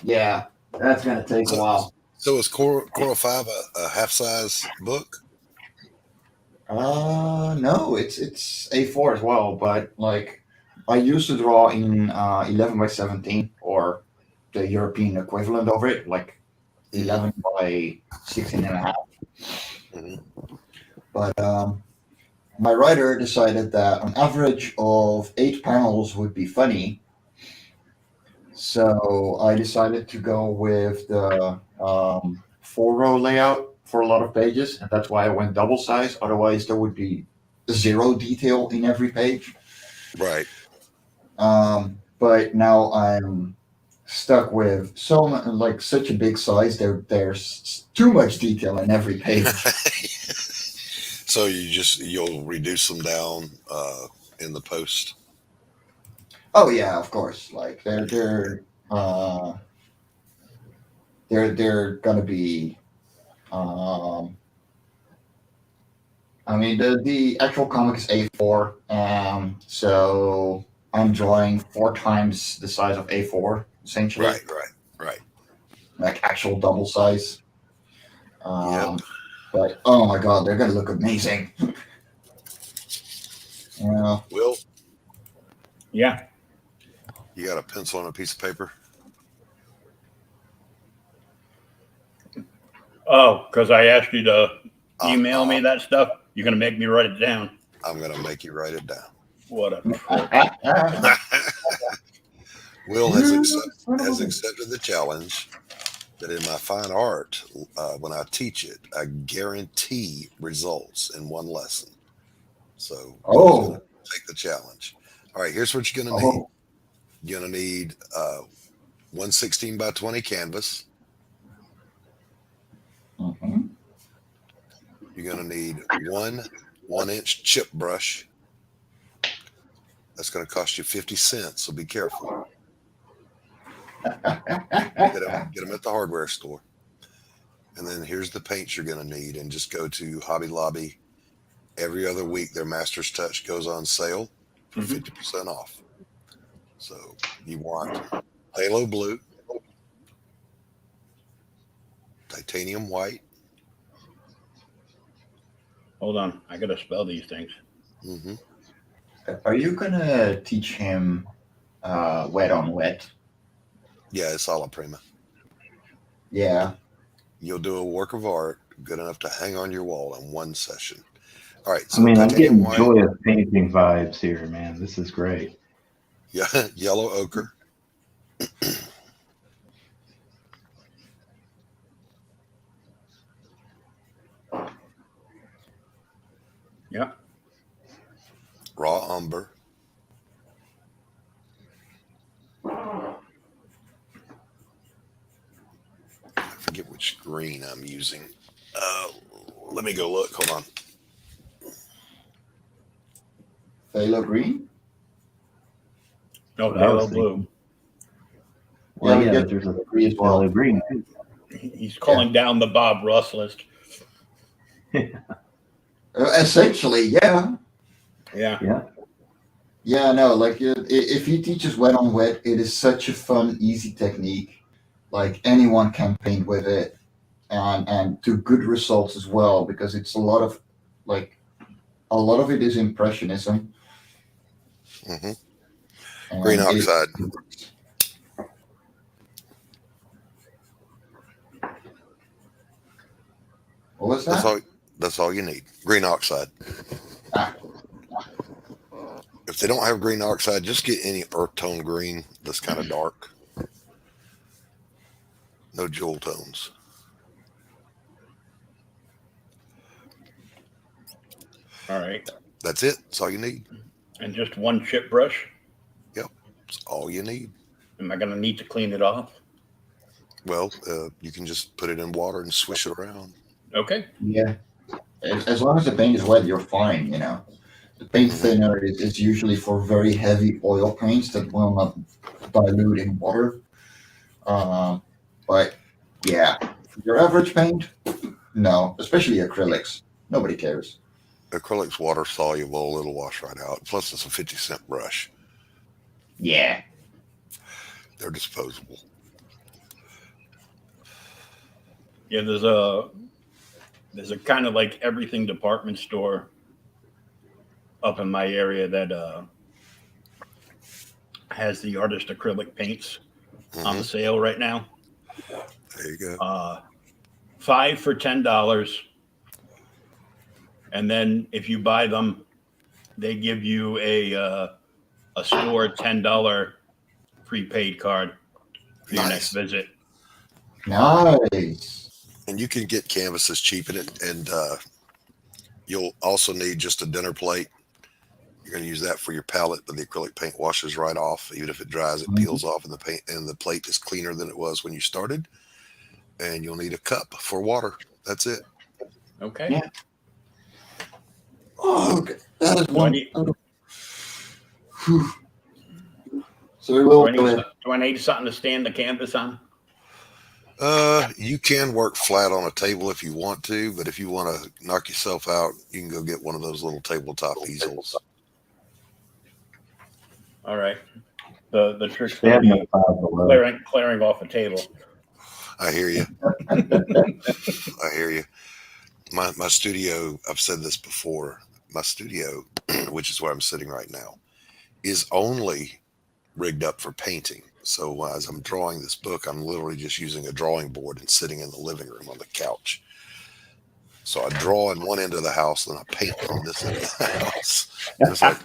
[SPEAKER 5] yeah, that's gonna take a while.
[SPEAKER 6] So is Coral 5 a half size book?
[SPEAKER 5] No, it's A4 as well, but like I used to draw in 11 by 17 or the European equivalent of it, like 11 by 16 and a half.
[SPEAKER 6] Mhm.
[SPEAKER 5] But my writer decided that an average of 8 panels would be funny. So I decided to go with the 4-row layout for a lot of pages, and that's why I went double size. Otherwise, there would be zero detail in every page.
[SPEAKER 6] Right.
[SPEAKER 5] But now I'm stuck with such a big size. There's too much detail in every page.
[SPEAKER 6] So you'll reduce them down in the post.
[SPEAKER 5] Oh yeah, of course. Like they're gonna be. Um, I mean the actual comic is A4, so I'm drawing 4 times the size of A4 essentially,
[SPEAKER 6] Right.
[SPEAKER 5] like actual double size.
[SPEAKER 6] Yep.
[SPEAKER 5] But oh my god, they're gonna look amazing. Yeah.
[SPEAKER 6] Will,
[SPEAKER 1] Yeah.
[SPEAKER 6] you got a pencil and a piece of paper?
[SPEAKER 1] Oh, because I asked you to
[SPEAKER 6] Uh,
[SPEAKER 1] email me
[SPEAKER 6] uh,
[SPEAKER 1] that stuff. You're gonna make me write it down.
[SPEAKER 6] I'm gonna make you write it down.
[SPEAKER 1] What a prick.
[SPEAKER 6] Will has accepted the challenge that in my fine art, when I teach it, I guarantee results in one lesson. So Will's gonna take the challenge. All right, here's what you're gonna need. You're gonna need 116 by 20 canvas.
[SPEAKER 5] Mhm.
[SPEAKER 6] You're gonna need one 1-inch chip brush. That's gonna cost you 50 cents, so be careful. Get them at the hardware store. And then here's the paints you're gonna need, and just go to Hobby Lobby. Every other week, their Master's Touch goes on sale for 50% off. So you want Halo Blue, Titanium White.
[SPEAKER 1] Hold on. I gotta spell these things.
[SPEAKER 6] Mm-hmm.
[SPEAKER 5] Are you gonna teach him wet on wet?
[SPEAKER 6] Yeah, it's alla prima.
[SPEAKER 5] Yeah.
[SPEAKER 6] You'll do a work of art good enough to hang on your wall in one session. All right.
[SPEAKER 2] I
[SPEAKER 6] So
[SPEAKER 2] mean, I'm
[SPEAKER 6] titanium
[SPEAKER 2] getting
[SPEAKER 6] white,
[SPEAKER 2] joyous painting vibes here, man. This is great.
[SPEAKER 6] yeah, yellow ochre,
[SPEAKER 1] Yeah.
[SPEAKER 6] raw umber, I forget which green I'm using. Let me go look. Hold on.
[SPEAKER 5] Phthalo green?
[SPEAKER 1] No,
[SPEAKER 2] What I was
[SPEAKER 1] Halo Blue.
[SPEAKER 2] Well,
[SPEAKER 5] Yeah,
[SPEAKER 2] yeah,
[SPEAKER 5] we
[SPEAKER 2] but there's a
[SPEAKER 5] agree as well.
[SPEAKER 2] yellow green too.
[SPEAKER 1] He's calling down the Bob Ross list.
[SPEAKER 5] Essentially, yeah.
[SPEAKER 1] Yeah.
[SPEAKER 2] Yeah.
[SPEAKER 5] Yeah, no, like if he teaches wet on wet, it is such a fun, easy technique. Like anyone can paint with it and do good results as well because it's a lot of it is impressionism.
[SPEAKER 6] Mm-hmm.
[SPEAKER 5] And
[SPEAKER 6] Green oxide.
[SPEAKER 5] What was that?
[SPEAKER 6] That's all you need. Green oxide.
[SPEAKER 5] Ah.
[SPEAKER 6] If they don't have green oxide, just get any earth tone green that's kind of dark. No jewel tones.
[SPEAKER 1] All right.
[SPEAKER 6] That's it. That's all you need.
[SPEAKER 1] And just one chip brush.
[SPEAKER 6] Yep. That's all you need.
[SPEAKER 1] Am I gonna need to clean it off?
[SPEAKER 6] Well, you can just put it in water and swish it around.
[SPEAKER 1] Okay.
[SPEAKER 5] Yeah. As long as the paint is wet, you're fine, you know. The paint thinner is usually for very heavy oil paints that will not dilute in water. But yeah, your average paint, no, especially acrylics. Nobody cares.
[SPEAKER 6] Acrylic's water soluble. It'll wash right out. Plus, it's a 50-cent brush.
[SPEAKER 5] Yeah.
[SPEAKER 6] They're disposable.
[SPEAKER 1] Yeah, there's a kind of like everything department store up in my area that has the artist acrylic paints on sale right now.
[SPEAKER 6] There you go.
[SPEAKER 1] 5 for $10. And then if you buy them, they give you a store $10 prepaid card for your next visit.
[SPEAKER 5] Nice.
[SPEAKER 6] And you can get canvases cheap and You'll also need just a dinner plate. You're going to use that for your palette, but the acrylic paint washes right off. Even if it dries, it peels off, and the paint and the plate is cleaner than it was when you started. And you'll need a cup for water. That's it.
[SPEAKER 1] Okay.
[SPEAKER 5] Yeah. Oh, okay. That is
[SPEAKER 1] Do I
[SPEAKER 5] one.
[SPEAKER 1] need,
[SPEAKER 5] Whew. So we will.
[SPEAKER 1] do I need something to stand the canvas on?
[SPEAKER 6] You can work flat on a table if you want to, but if you want to knock yourself out, you can go get one of those little tabletop easels.
[SPEAKER 1] All right. The trick's going to be clearing off a table.
[SPEAKER 6] I hear you. I hear you. My studio, I've said this before, my studio, which is where I'm sitting right now, is only rigged up for painting. So as I'm drawing this book, I'm literally just using a drawing board and sitting in the living room on the couch. So I draw in one end of the house, and I paint on this end of the house. And it's like,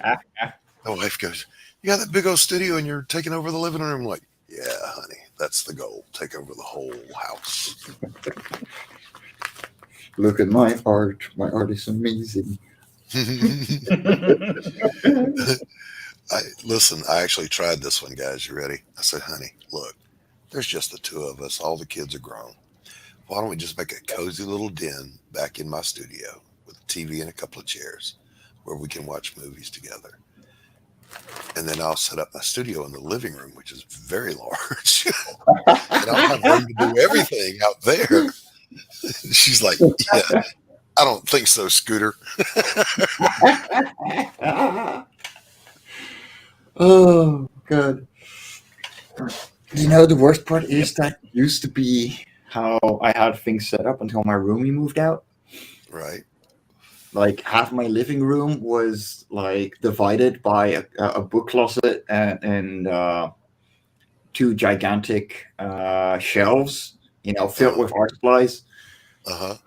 [SPEAKER 6] my wife goes, "You got that big old studio and you're taking over the living room?" I'm like, "Yeah, honey, that's the goal. Take over the whole house."
[SPEAKER 5] Look at my art. My art is amazing.
[SPEAKER 6] Listen, I actually tried this one, guys. You ready? I said, "Honey, look, there's just the two of us. All the kids are grown. Why don't we just make a cozy little den back in my studio with a TV and a couple of chairs where we can watch movies together? And then I'll set up my studio in the living room, which is very large. And I'll have room to do everything out there." She's like, "Yeah, I don't think so, Scooter."
[SPEAKER 5] Oh, God. You know, the worst part is that used to be how I had things set up until my roomie moved out.
[SPEAKER 6] Right.
[SPEAKER 5] Like, half my living room was, like, divided by a book closet and two gigantic shelves, filled with art supplies.
[SPEAKER 6] Uh-huh.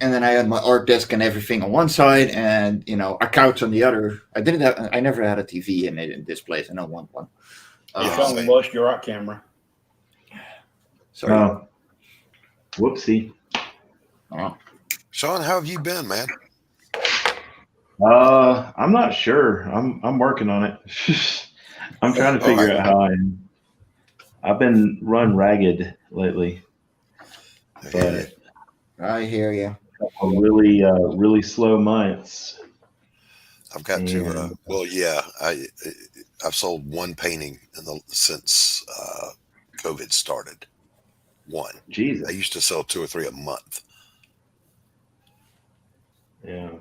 [SPEAKER 5] And then I had my art desk and everything on one side, and a couch on the other. I never had a TV in this place, and I want one.
[SPEAKER 1] You lost your art camera.
[SPEAKER 5] Sorry.
[SPEAKER 2] Whoopsie.
[SPEAKER 6] Shawn, how have you been, man?
[SPEAKER 2] I'm not sure. I'm working on it. I'm trying to figure out how I've been run ragged lately. But
[SPEAKER 5] I hear you.
[SPEAKER 2] Really slow months.
[SPEAKER 6] I've got to. Well, yeah, I've sold one painting since COVID started. One.
[SPEAKER 2] Jesus.
[SPEAKER 6] I used to sell 2 or 3 a month.
[SPEAKER 2] Yeah.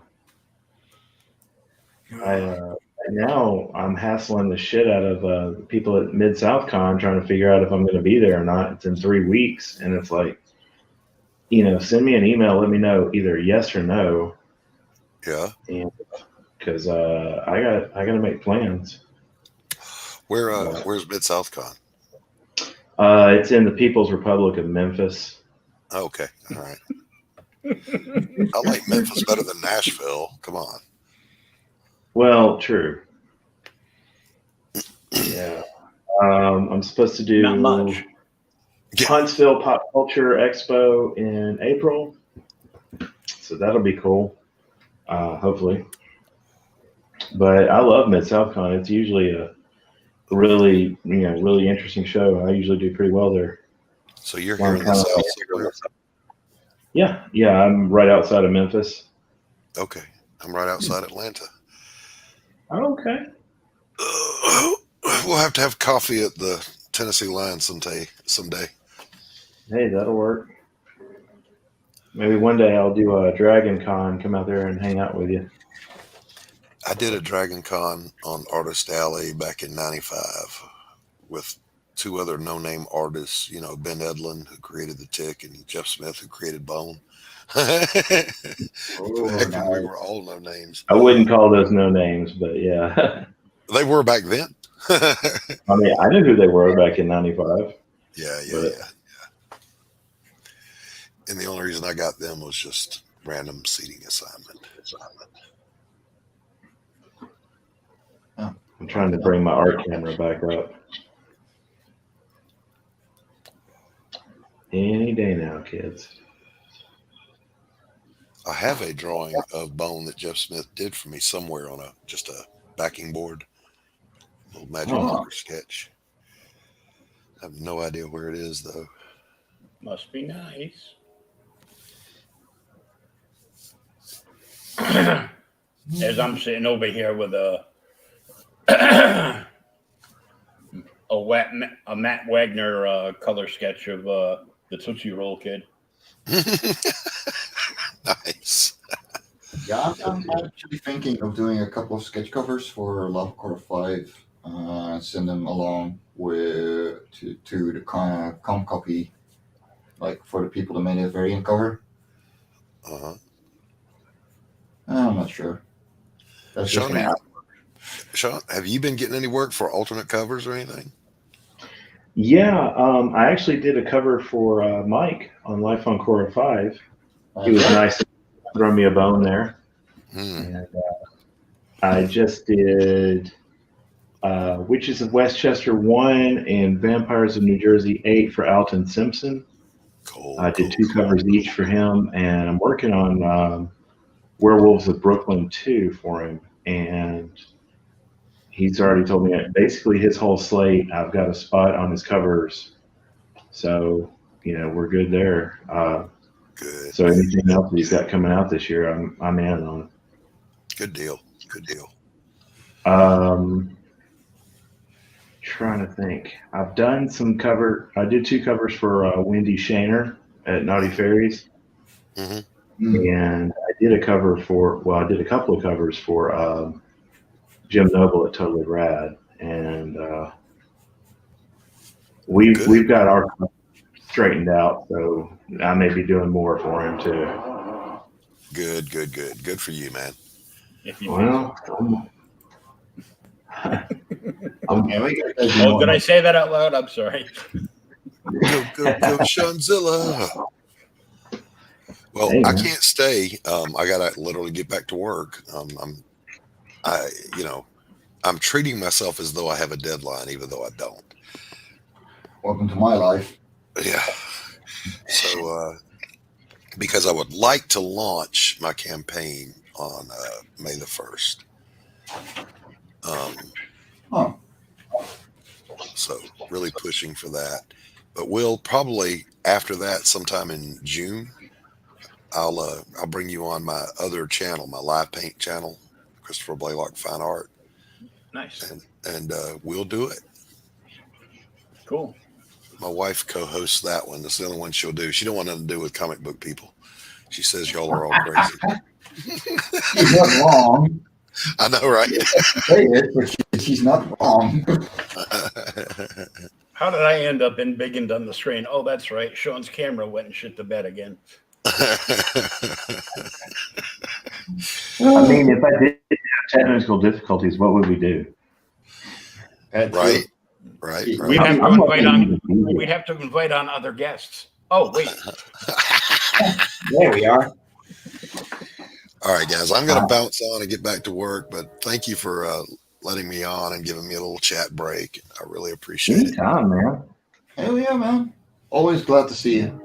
[SPEAKER 2] Now I'm hassling the shit out of people at Mid-South Con trying to figure out if I'm going to be there or not. It's in 3 weeks, and it's like, send me an email, let me know either yes or no.
[SPEAKER 6] Yeah.
[SPEAKER 2] And because I got to make plans.
[SPEAKER 6] Where's Mid-South Con?
[SPEAKER 2] It's in the People's Republic of Memphis.
[SPEAKER 6] Okay, all right. I like Memphis better than Nashville. Come on.
[SPEAKER 2] Well, true. Yeah. I'm supposed to do
[SPEAKER 1] Not much.
[SPEAKER 2] Huntsville Pop Culture Expo in April. So that'll be cool. Hopefully. But I love Mid-South Con. It's usually a really interesting show. I usually do pretty well there.
[SPEAKER 6] So you're here in the South somewhere?
[SPEAKER 2] Yeah, I'm right outside of Memphis.
[SPEAKER 6] Okay. I'm right outside Atlanta.
[SPEAKER 2] Okay.
[SPEAKER 6] We'll have to have coffee at the Tennessee Line someday.
[SPEAKER 2] Hey, that'll work. Maybe one day I'll do a Dragon Con, come out there and hang out with you.
[SPEAKER 6] I did a Dragon Con on Artist Alley back in '95 with 2 other no-name artists, Ben Edlin, who created The Tick, and Jeff Smith, who created Bone. Back when we were all no names.
[SPEAKER 2] I wouldn't call those no names, but yeah.
[SPEAKER 6] They were back then.
[SPEAKER 2] I mean, I knew who they were back in '95.
[SPEAKER 6] Yeah. And the only reason I got them was just random seating assignment.
[SPEAKER 2] I'm trying to bring my art camera back up. Any day now, kids.
[SPEAKER 6] I have a drawing of Bone that Jeff Smith did for me somewhere on just a backing board, little magic
[SPEAKER 2] Oh.
[SPEAKER 6] marker sketch. I have no idea where it is though.
[SPEAKER 1] Must be nice. As I'm sitting over here with a Matt Wagner color sketch of the Tootsie Roll Kid.
[SPEAKER 6] Nice.
[SPEAKER 5] Yeah, I'm actually thinking of doing a couple of sketch covers for Lava Core 5. Send them along with to the comp copy, like for the people that made a variant cover.
[SPEAKER 6] Uh-huh.
[SPEAKER 5] I'm not sure. That's just
[SPEAKER 6] Sean,
[SPEAKER 5] gonna happen.
[SPEAKER 6] Sean, have you been getting any work for alternate covers or anything?
[SPEAKER 2] Yeah, I actually did a cover for Mike on Life on Korra 5. He was nice to throw me a bone there. And I just did Witches of Westchester 1 and Vampires of New Jersey 8 for Alton Simpson.
[SPEAKER 6] Cool.
[SPEAKER 2] I did 2 covers each for him, and I'm working on Werewolves of Brooklyn 2 for him. And he's already told me basically his whole slate, I've got a spot on his covers. So, we're good there.
[SPEAKER 6] Good.
[SPEAKER 2] So anything else that he's got coming out this year, I'm in on.
[SPEAKER 6] Good deal. Good deal.
[SPEAKER 2] Trying to think. I've done some I did 2 covers for Wendy Shaner at Naughty Fairies.
[SPEAKER 6] Mm-hmm.
[SPEAKER 2] And I did a couple of covers for Jim Noble at Totally Rad. And we've got our straightened out, so I may be doing more for him too.
[SPEAKER 6] Good. Good for you, man.
[SPEAKER 2] Well,
[SPEAKER 1] did I say that out loud? I'm sorry.
[SPEAKER 6] Go, Shawn-Zilla. Well,
[SPEAKER 2] hey,
[SPEAKER 6] I can't stay. I gotta literally get back to work. I'm treating myself as though I have a deadline, even though I don't.
[SPEAKER 5] Welcome to my life.
[SPEAKER 6] Yeah. So, because I would like to launch my campaign on May the 1st. So really pushing for that. But we'll probably after that, sometime in June, I'll bring you on my other channel, my live paint channel, Christopher Blaylock Fine Art.
[SPEAKER 1] Nice.
[SPEAKER 6] And we'll do it.
[SPEAKER 1] Cool.
[SPEAKER 6] My wife co-hosts that one. That's the only one she'll do. She don't want nothing to do with comic book people. She says y'all are all crazy.
[SPEAKER 5] She's not wrong.
[SPEAKER 6] I know, right?
[SPEAKER 5] Say it, but she's not wrong.
[SPEAKER 1] How did I end up in Big and Done the Strain? Oh, that's right. Sean's camera went and shit the bed again.
[SPEAKER 2] I mean, if I did have technical difficulties, what would we do?
[SPEAKER 6] Right.
[SPEAKER 1] We'd have to invite on other guests. Oh, wait.
[SPEAKER 5] There we are.
[SPEAKER 6] All right, guys. I'm going to bounce on and get back to work, but thank you for letting me on and giving me a little chat break. I really appreciate it.
[SPEAKER 2] Anytime, man.
[SPEAKER 5] Hell yeah, man. Always glad to see you.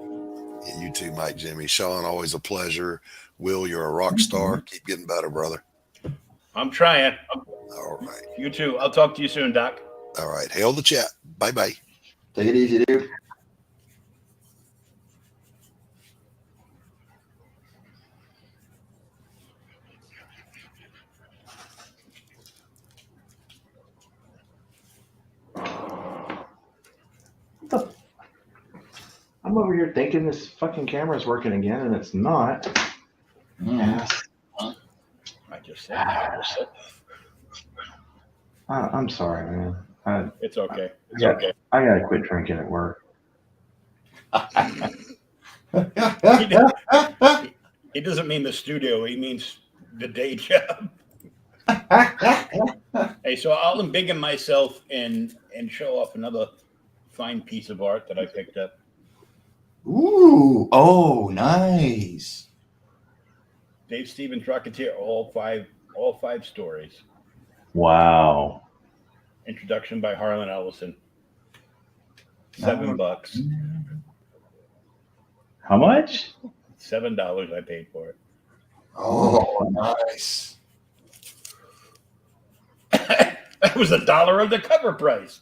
[SPEAKER 6] And you too, Mike, Jimmy. Sean, always a pleasure. Will, you're a rock star. Keep getting better, brother.
[SPEAKER 1] I'm trying.
[SPEAKER 6] All right.
[SPEAKER 1] You too. I'll talk to you soon, Doc.
[SPEAKER 6] All right. Hail the chat. Bye-bye.
[SPEAKER 5] Take it easy, dude.
[SPEAKER 2] I'm over here thinking this fucking camera's working again, and it's not.
[SPEAKER 5] Mm.
[SPEAKER 1] I just said that.
[SPEAKER 2] I'm sorry, man.
[SPEAKER 1] It's okay. It's
[SPEAKER 2] Yeah.
[SPEAKER 1] okay.
[SPEAKER 2] I gotta quit drinking at work.
[SPEAKER 1] He doesn't mean the studio. He means the day job. Hey, so I'll embiggen myself and show off another fine piece of art that I picked up.
[SPEAKER 5] Ooh. Oh, nice.
[SPEAKER 1] Dave Stevens Rocketeer, all five stories.
[SPEAKER 2] Wow.
[SPEAKER 1] Introduction by Harlan Ellison. $7.
[SPEAKER 2] How much?
[SPEAKER 1] $7 I paid for it.
[SPEAKER 5] Oh, nice.
[SPEAKER 1] That was $1 of the cover price.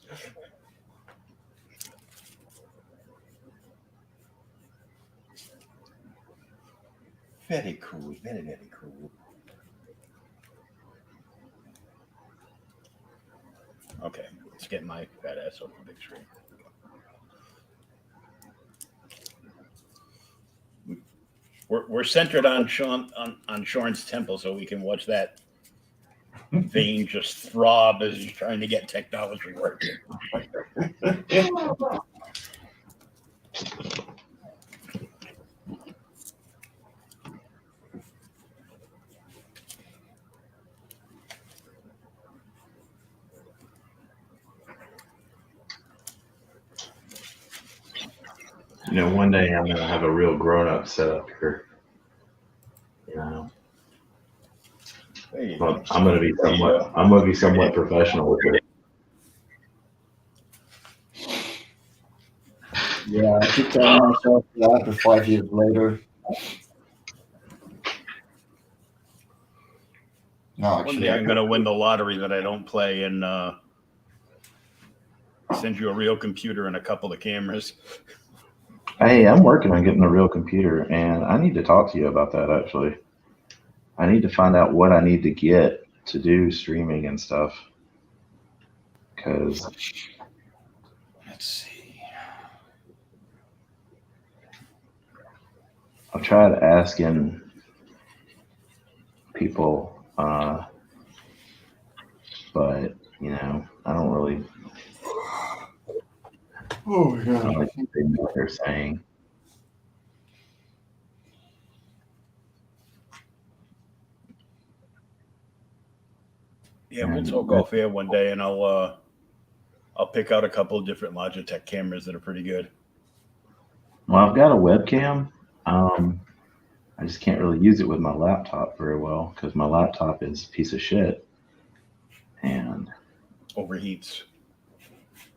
[SPEAKER 1] Very cool. Very, very cool. Okay, let's get my fat ass on the big screen. We're centered on on Shorn's temple, so we can watch that vein just throb as he's trying to get technology working.
[SPEAKER 2] You know, one day I'm gonna have a real grown-up setup here. You know,
[SPEAKER 1] There you
[SPEAKER 2] well,
[SPEAKER 1] go.
[SPEAKER 2] I'm gonna be somewhat professional with it.
[SPEAKER 5] Yeah, I keep telling myself that, but 5 years later. No,
[SPEAKER 1] One
[SPEAKER 5] actually,
[SPEAKER 1] day I'm gonna win the lottery that I don't play and send you a real computer and a couple of cameras.
[SPEAKER 2] Hey, I'm working on getting a real computer, and I need to talk to you about that. Actually, I need to find out what I need to get to do streaming and stuff. Because
[SPEAKER 5] let's see.
[SPEAKER 2] I've tried asking people, but you know, I don't really
[SPEAKER 5] Oh my
[SPEAKER 2] I
[SPEAKER 5] god.
[SPEAKER 2] don't think they know what they're saying.
[SPEAKER 1] Yeah, we'll
[SPEAKER 2] And
[SPEAKER 1] talk off air one day, and I'll pick out a couple of different Logitech cameras that are pretty good.
[SPEAKER 2] well, I've got a webcam. I just can't really use it with my laptop very well because my laptop is a piece of shit and
[SPEAKER 1] Overheats.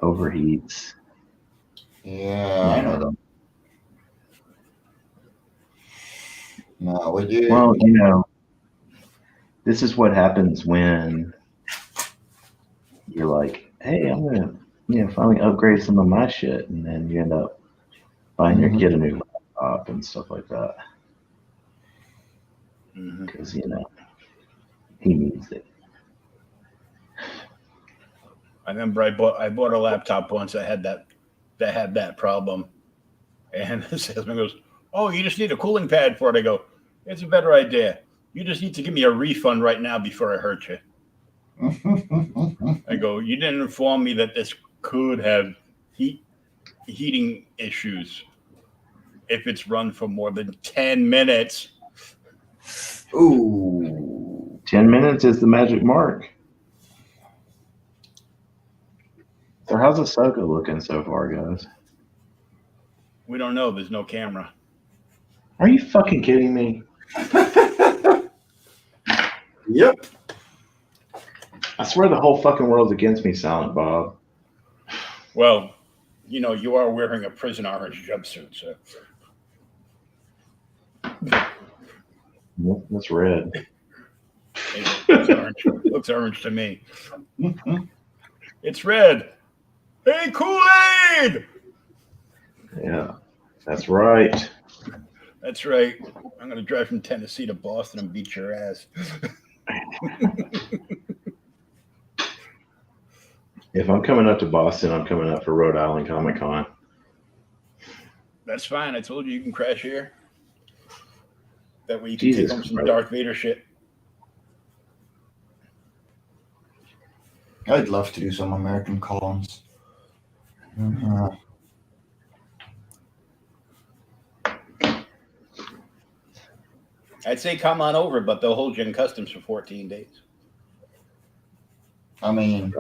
[SPEAKER 2] overheats.
[SPEAKER 5] Yeah, I know that. No, would you?
[SPEAKER 2] Well, you know, this is what happens when you're like, hey, I'm gonna, finally upgrade some of my shit, and then you end up buying your kid a new laptop and stuff like that because he needs it.
[SPEAKER 1] I remember I bought a laptop once that had that problem, and the salesman goes, "Oh, you just need a cooling pad for it." I go, "It's a better idea. You just need to give me a refund right now before I hurt you." I go, "You didn't inform me that this could have heating issues if it's run for more than 10 minutes."
[SPEAKER 5] Ooh.
[SPEAKER 2] 10 minutes is the magic mark. So how's Ahsoka looking so far, guys?
[SPEAKER 1] We don't know. There's no camera.
[SPEAKER 2] Are you fucking kidding me?
[SPEAKER 5] Yep.
[SPEAKER 2] I swear the whole fucking world's against me, Silent Bob.
[SPEAKER 1] Well, you are wearing a prison orange jumpsuit, so.
[SPEAKER 2] That's red.
[SPEAKER 1] It looks orange to me. It's red. Hey, Kool-Aid!
[SPEAKER 2] Yeah, that's right.
[SPEAKER 1] That's right. I'm going to drive from Tennessee to Boston and beat your ass.
[SPEAKER 2] If I'm coming up to Boston, I'm coming up for Rhode Island Comic Con.
[SPEAKER 1] That's fine. I told you can crash here. That way you can
[SPEAKER 2] Jesus
[SPEAKER 1] take home some
[SPEAKER 2] Christ.
[SPEAKER 1] Darth Vader shit.
[SPEAKER 5] I'd love to do some American cons.
[SPEAKER 1] I'd say come on over, but they'll hold you in customs for 14 days.
[SPEAKER 5] I mean,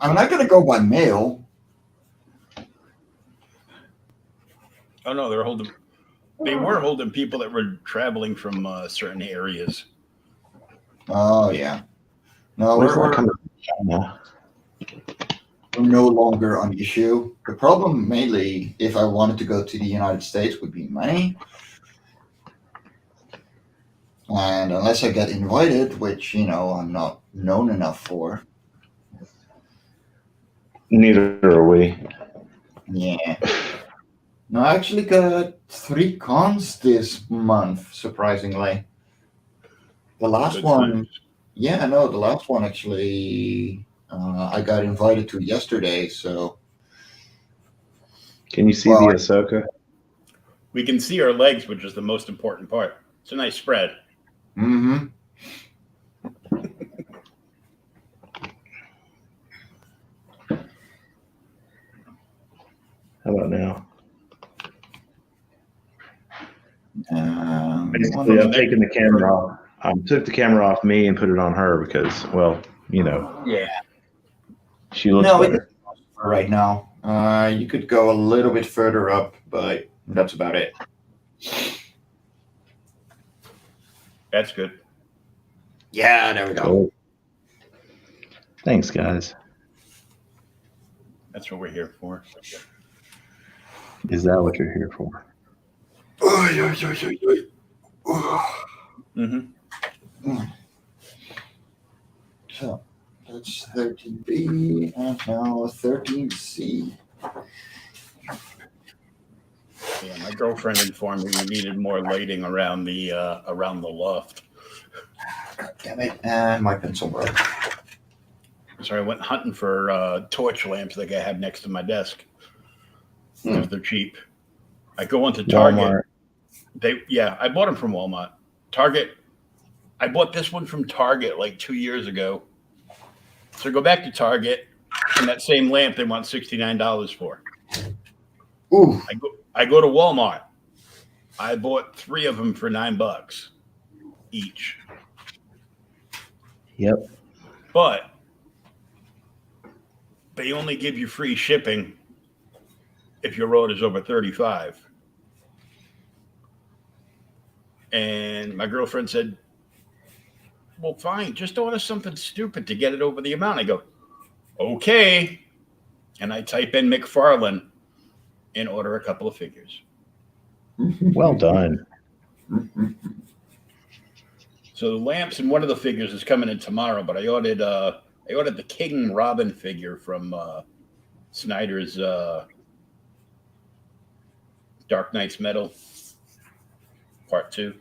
[SPEAKER 5] I'm not gonna go by mail.
[SPEAKER 1] Oh no, they were holding people that were traveling from certain areas.
[SPEAKER 5] Oh yeah. No,
[SPEAKER 2] Where's that
[SPEAKER 5] we're
[SPEAKER 2] coming from? China?
[SPEAKER 5] are no longer an issue. The problem mainly, if I wanted to go to the United States, would be money. And unless I get invited, which, I'm not known enough for,
[SPEAKER 2] Neither are we.
[SPEAKER 5] yeah. No, I actually got 3 cons this month, surprisingly. The last
[SPEAKER 1] Good
[SPEAKER 5] one,
[SPEAKER 1] times.
[SPEAKER 5] yeah, no, the last one actually, I got invited to yesterday, so,
[SPEAKER 2] Can you see
[SPEAKER 5] well,
[SPEAKER 2] the Ahsoka?
[SPEAKER 1] We can see our legs, which is the most important part. It's a nice spread.
[SPEAKER 5] mm-hmm.
[SPEAKER 2] How about now?
[SPEAKER 5] One
[SPEAKER 2] Basically, I've
[SPEAKER 5] of
[SPEAKER 2] taken the camera off. Took the camera off me and put it on her because, well,
[SPEAKER 1] Yeah.
[SPEAKER 2] she looks
[SPEAKER 5] no,
[SPEAKER 2] better.
[SPEAKER 5] right now. You could go a little bit further up, but that's about it.
[SPEAKER 1] That's good.
[SPEAKER 5] Yeah, there we go.
[SPEAKER 2] Cool. Thanks, guys.
[SPEAKER 1] That's what we're here for.
[SPEAKER 2] Is that what you're here for?
[SPEAKER 1] Mm-hmm.
[SPEAKER 5] So that's 13B and now 13C.
[SPEAKER 1] Yeah, my girlfriend informed me we needed more lighting around the loft.
[SPEAKER 5] God damn it. And my pencil broke.
[SPEAKER 1] So I went hunting for torch lamps like I have next to my desk because they're cheap. I go into Target.
[SPEAKER 2] Walmart.
[SPEAKER 1] I bought them from Walmart. Target. I bought this one from Target like 2 years ago. So I go back to Target, and that same lamp they want $69 for.
[SPEAKER 5] Ooh.
[SPEAKER 1] I go to Walmart. I bought 3 of them for $9 each.
[SPEAKER 2] Yep.
[SPEAKER 1] But they only give you free shipping if your order is over 35. And my girlfriend said, well, fine, just order something stupid to get it over the amount. I go, okay. And I type in McFarlane and order a couple of figures.
[SPEAKER 2] Well done.
[SPEAKER 1] So the lamps and one of the figures is coming in tomorrow, but I ordered the King Robin figure from Snyder's Dark Knight's Metal Part 2.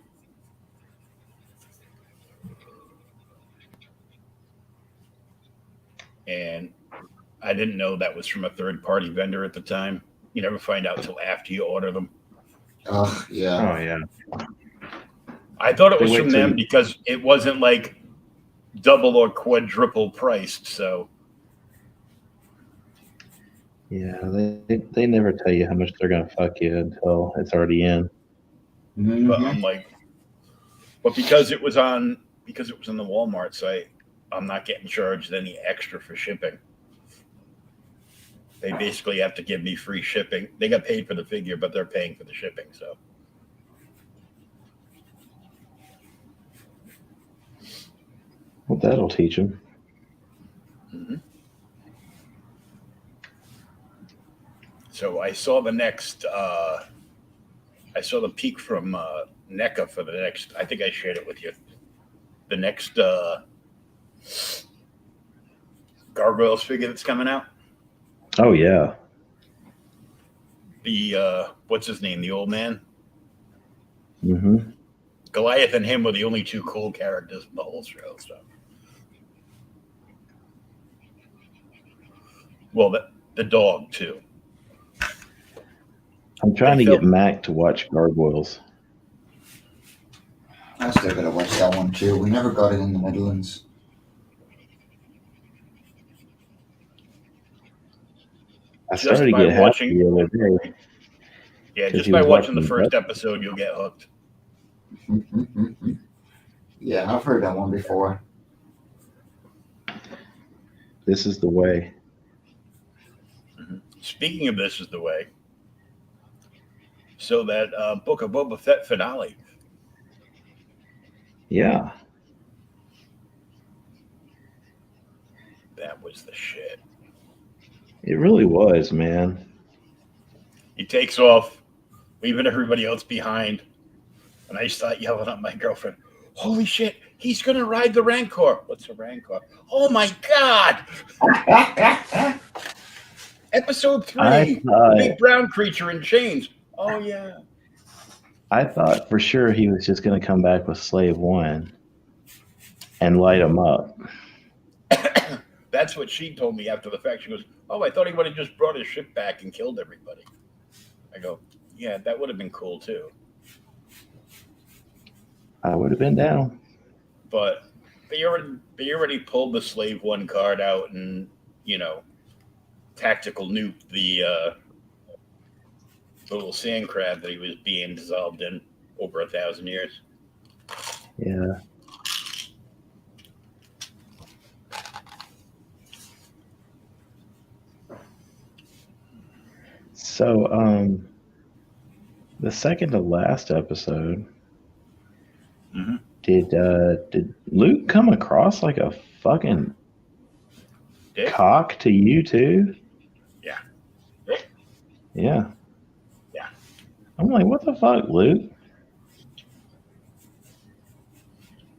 [SPEAKER 1] And I didn't know that was from a third-party vendor at the time. You never find out till after you order them.
[SPEAKER 5] Yeah.
[SPEAKER 2] Oh, yeah.
[SPEAKER 1] I thought it
[SPEAKER 2] They
[SPEAKER 1] was
[SPEAKER 2] wait
[SPEAKER 1] from
[SPEAKER 2] till
[SPEAKER 1] them
[SPEAKER 2] you-
[SPEAKER 1] because it wasn't like double or quadruple priced. So
[SPEAKER 2] Yeah, they never tell you how much they're going to fuck you until it's already in.
[SPEAKER 1] but I'm like, but because it was on the Walmart site, I'm not getting charged any extra for shipping. They basically have to give me free shipping. They got paid for the figure, but they're paying for the shipping. So
[SPEAKER 2] Well, that'll teach them.
[SPEAKER 1] mm-hmm. So I saw the next. I saw the peak from NECA for the next. I think I shared it with you. The next Gargoyles figure that's coming out.
[SPEAKER 2] Oh, yeah.
[SPEAKER 1] The what's his name? The old man.
[SPEAKER 2] Mm-hmm.
[SPEAKER 1] Goliath and him were the only 2 cool characters in the whole show. So, well, the dog too.
[SPEAKER 2] I'm trying to get Mac to watch Gargoyles.
[SPEAKER 5] I still gotta watch that one too. We never got it in the Netherlands.
[SPEAKER 2] I
[SPEAKER 1] Just
[SPEAKER 2] started to
[SPEAKER 1] by
[SPEAKER 2] get
[SPEAKER 1] watching-
[SPEAKER 2] happy the other day.
[SPEAKER 1] Yeah,
[SPEAKER 2] 'Cause
[SPEAKER 1] just
[SPEAKER 2] he
[SPEAKER 1] by
[SPEAKER 2] was
[SPEAKER 1] watching the
[SPEAKER 2] watching
[SPEAKER 1] first
[SPEAKER 2] the-
[SPEAKER 1] episode, you'll get hooked.
[SPEAKER 5] Yeah, I've heard that one before.
[SPEAKER 2] This is the way.
[SPEAKER 1] Speaking of This Is the Way, so that Book of Boba Fett finale.
[SPEAKER 2] Yeah.
[SPEAKER 1] That was the shit.
[SPEAKER 2] It really was, man.
[SPEAKER 1] He takes off, leaving everybody else behind. And I start yelling at my girlfriend, holy shit, he's going to ride the Rancor. What's a Rancor? Oh, my God. Episode 3, big brown creature in chains. Oh, yeah.
[SPEAKER 2] I thought for sure he was just going to come back with Slave 1 and light him up.
[SPEAKER 1] That's what she told me after the fact. She goes, oh, I thought he would have just brought his ship back and killed everybody. I go, yeah, that would have been cool, too.
[SPEAKER 2] I would have been down.
[SPEAKER 1] But they already pulled the Slave 1 card out and, tactical nuked the little sand crab that he was being dissolved in over 1,000 years.
[SPEAKER 2] Yeah. So, the second to last episode, did Luke come across like a fucking cock to you too?
[SPEAKER 1] Yeah.
[SPEAKER 2] Yeah.
[SPEAKER 1] Yeah.
[SPEAKER 2] I'm like, what the fuck, Luke?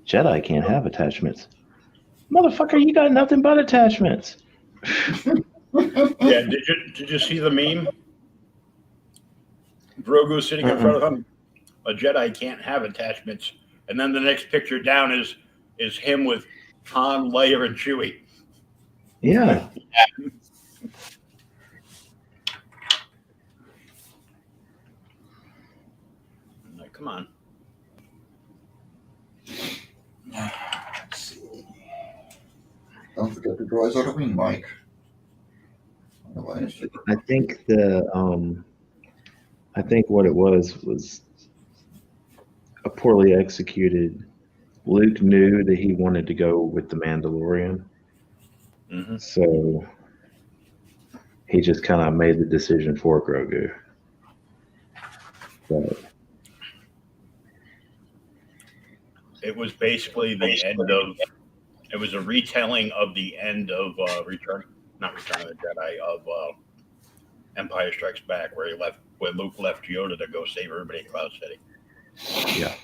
[SPEAKER 2] Jedi can't have attachments. Motherfucker, you got nothing but attachments.
[SPEAKER 1] Yeah, did you see the meme? Grogu sitting in front of him. A Jedi can't have attachments. And then the next picture down is him with Han, Leia, and Chewie.
[SPEAKER 2] Yeah.
[SPEAKER 1] I'm like, come on.
[SPEAKER 5] Let's see. Don't forget to draw his other wing, Mike. Otherwise,
[SPEAKER 2] I think I think what it was a poorly executed. Luke knew that he wanted to go with the Mandalorian, so he just kind of made the decision for Grogu. But
[SPEAKER 1] it was basically the end of. It was a retelling of the end of Return of the Jedi, of Empire Strikes Back, where Luke left Yoda to go save everybody in Cloud City.
[SPEAKER 2] yeah.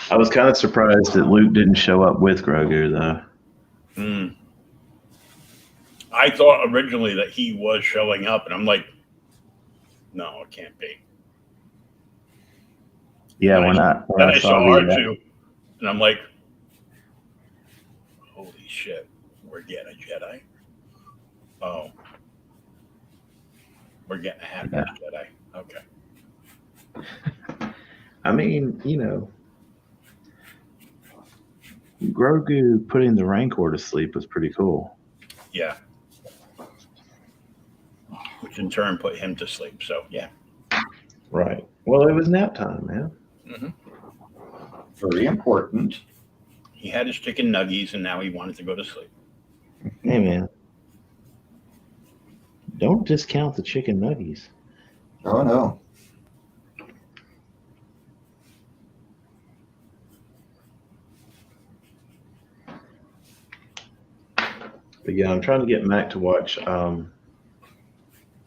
[SPEAKER 2] I was kind of surprised that Luke didn't show up with Grogu, though.
[SPEAKER 1] I thought originally that he was showing up, and I'm like, no, it can't be.
[SPEAKER 2] Yeah,
[SPEAKER 1] when I saw R2, and I'm like, holy shit, we're getting a Jedi. Oh, we're getting a half-assed Jedi. Okay.
[SPEAKER 2] I mean, Grogu putting the Rancor to sleep was pretty cool.
[SPEAKER 1] Yeah. Which in turn put him to sleep. So, yeah.
[SPEAKER 2] Right. Well, it was nap time, man.
[SPEAKER 5] very important.
[SPEAKER 1] He had his chicken nuggies, and now he wanted to go to sleep.
[SPEAKER 2] Hey, man. Don't discount the chicken nuggies.
[SPEAKER 5] Oh, no.
[SPEAKER 2] But yeah, I'm trying to get Mac to watch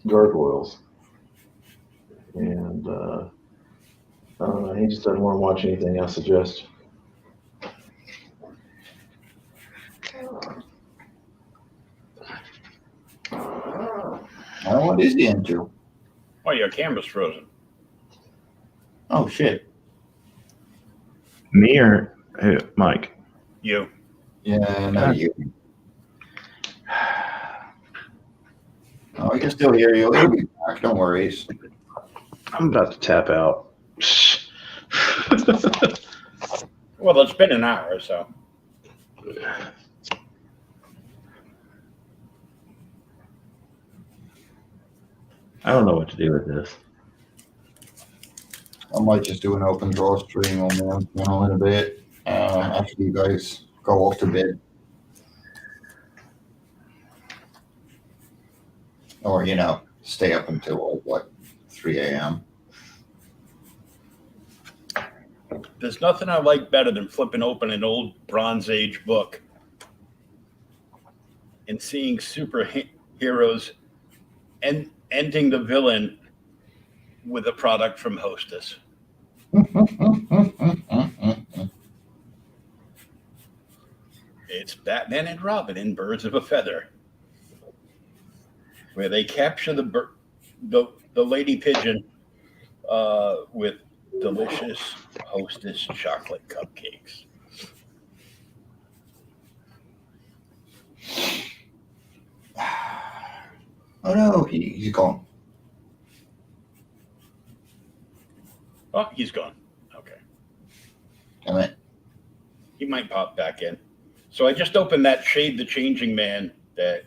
[SPEAKER 2] Gargoyles. And I don't know, he just doesn't want to watch anything I suggest.
[SPEAKER 5] What is he into?
[SPEAKER 1] Oh, your camera's frozen.
[SPEAKER 5] Oh, shit.
[SPEAKER 2] Me or who? Mike?
[SPEAKER 1] You.
[SPEAKER 5] Yeah, no, you. Oh, I can still hear you. It'll be back. Don't worry.
[SPEAKER 2] I'm about to tap out.
[SPEAKER 1] Well, it's been an hour, so.
[SPEAKER 2] I don't know what to do with this.
[SPEAKER 5] I might just do an open draw stream on my channel in a bit after you guys go off to bed. Or, stay up until, 3 a.m.
[SPEAKER 1] There's nothing I like better than flipping open an old Bronze Age book and seeing superheroes and ending the villain with a product from Hostess. It's Batman and Robin in Birds of a Feather, where they capture the lady pigeon with delicious Hostess chocolate cupcakes.
[SPEAKER 5] Oh no, he's gone.
[SPEAKER 1] Oh, he's gone. Okay.
[SPEAKER 5] Damn it.
[SPEAKER 1] He might pop back in. So I just opened that Shade the Changing Man that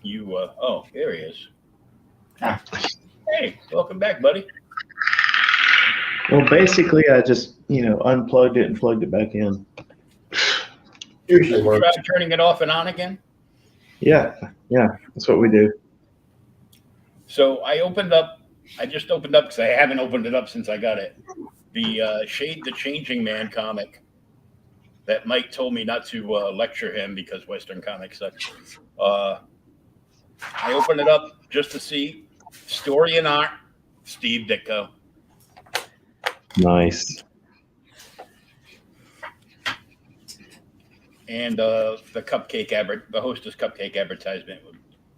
[SPEAKER 1] you, oh, there he is.
[SPEAKER 5] Ah.
[SPEAKER 1] Hey, welcome back, buddy.
[SPEAKER 2] Well, basically, I just unplugged it and plugged it back in.
[SPEAKER 5] Usually
[SPEAKER 1] You
[SPEAKER 5] works.
[SPEAKER 1] tried turning it off and on again?
[SPEAKER 2] Yeah, that's what we do.
[SPEAKER 1] So I just opened up because I haven't opened it up since I got it. The Shade the Changing Man comic that Mike told me not to lecture him because Western comics suck. I opened it up just to see story and art, Steve Ditko.
[SPEAKER 2] Nice.
[SPEAKER 1] And the the Hostess cupcake advertisement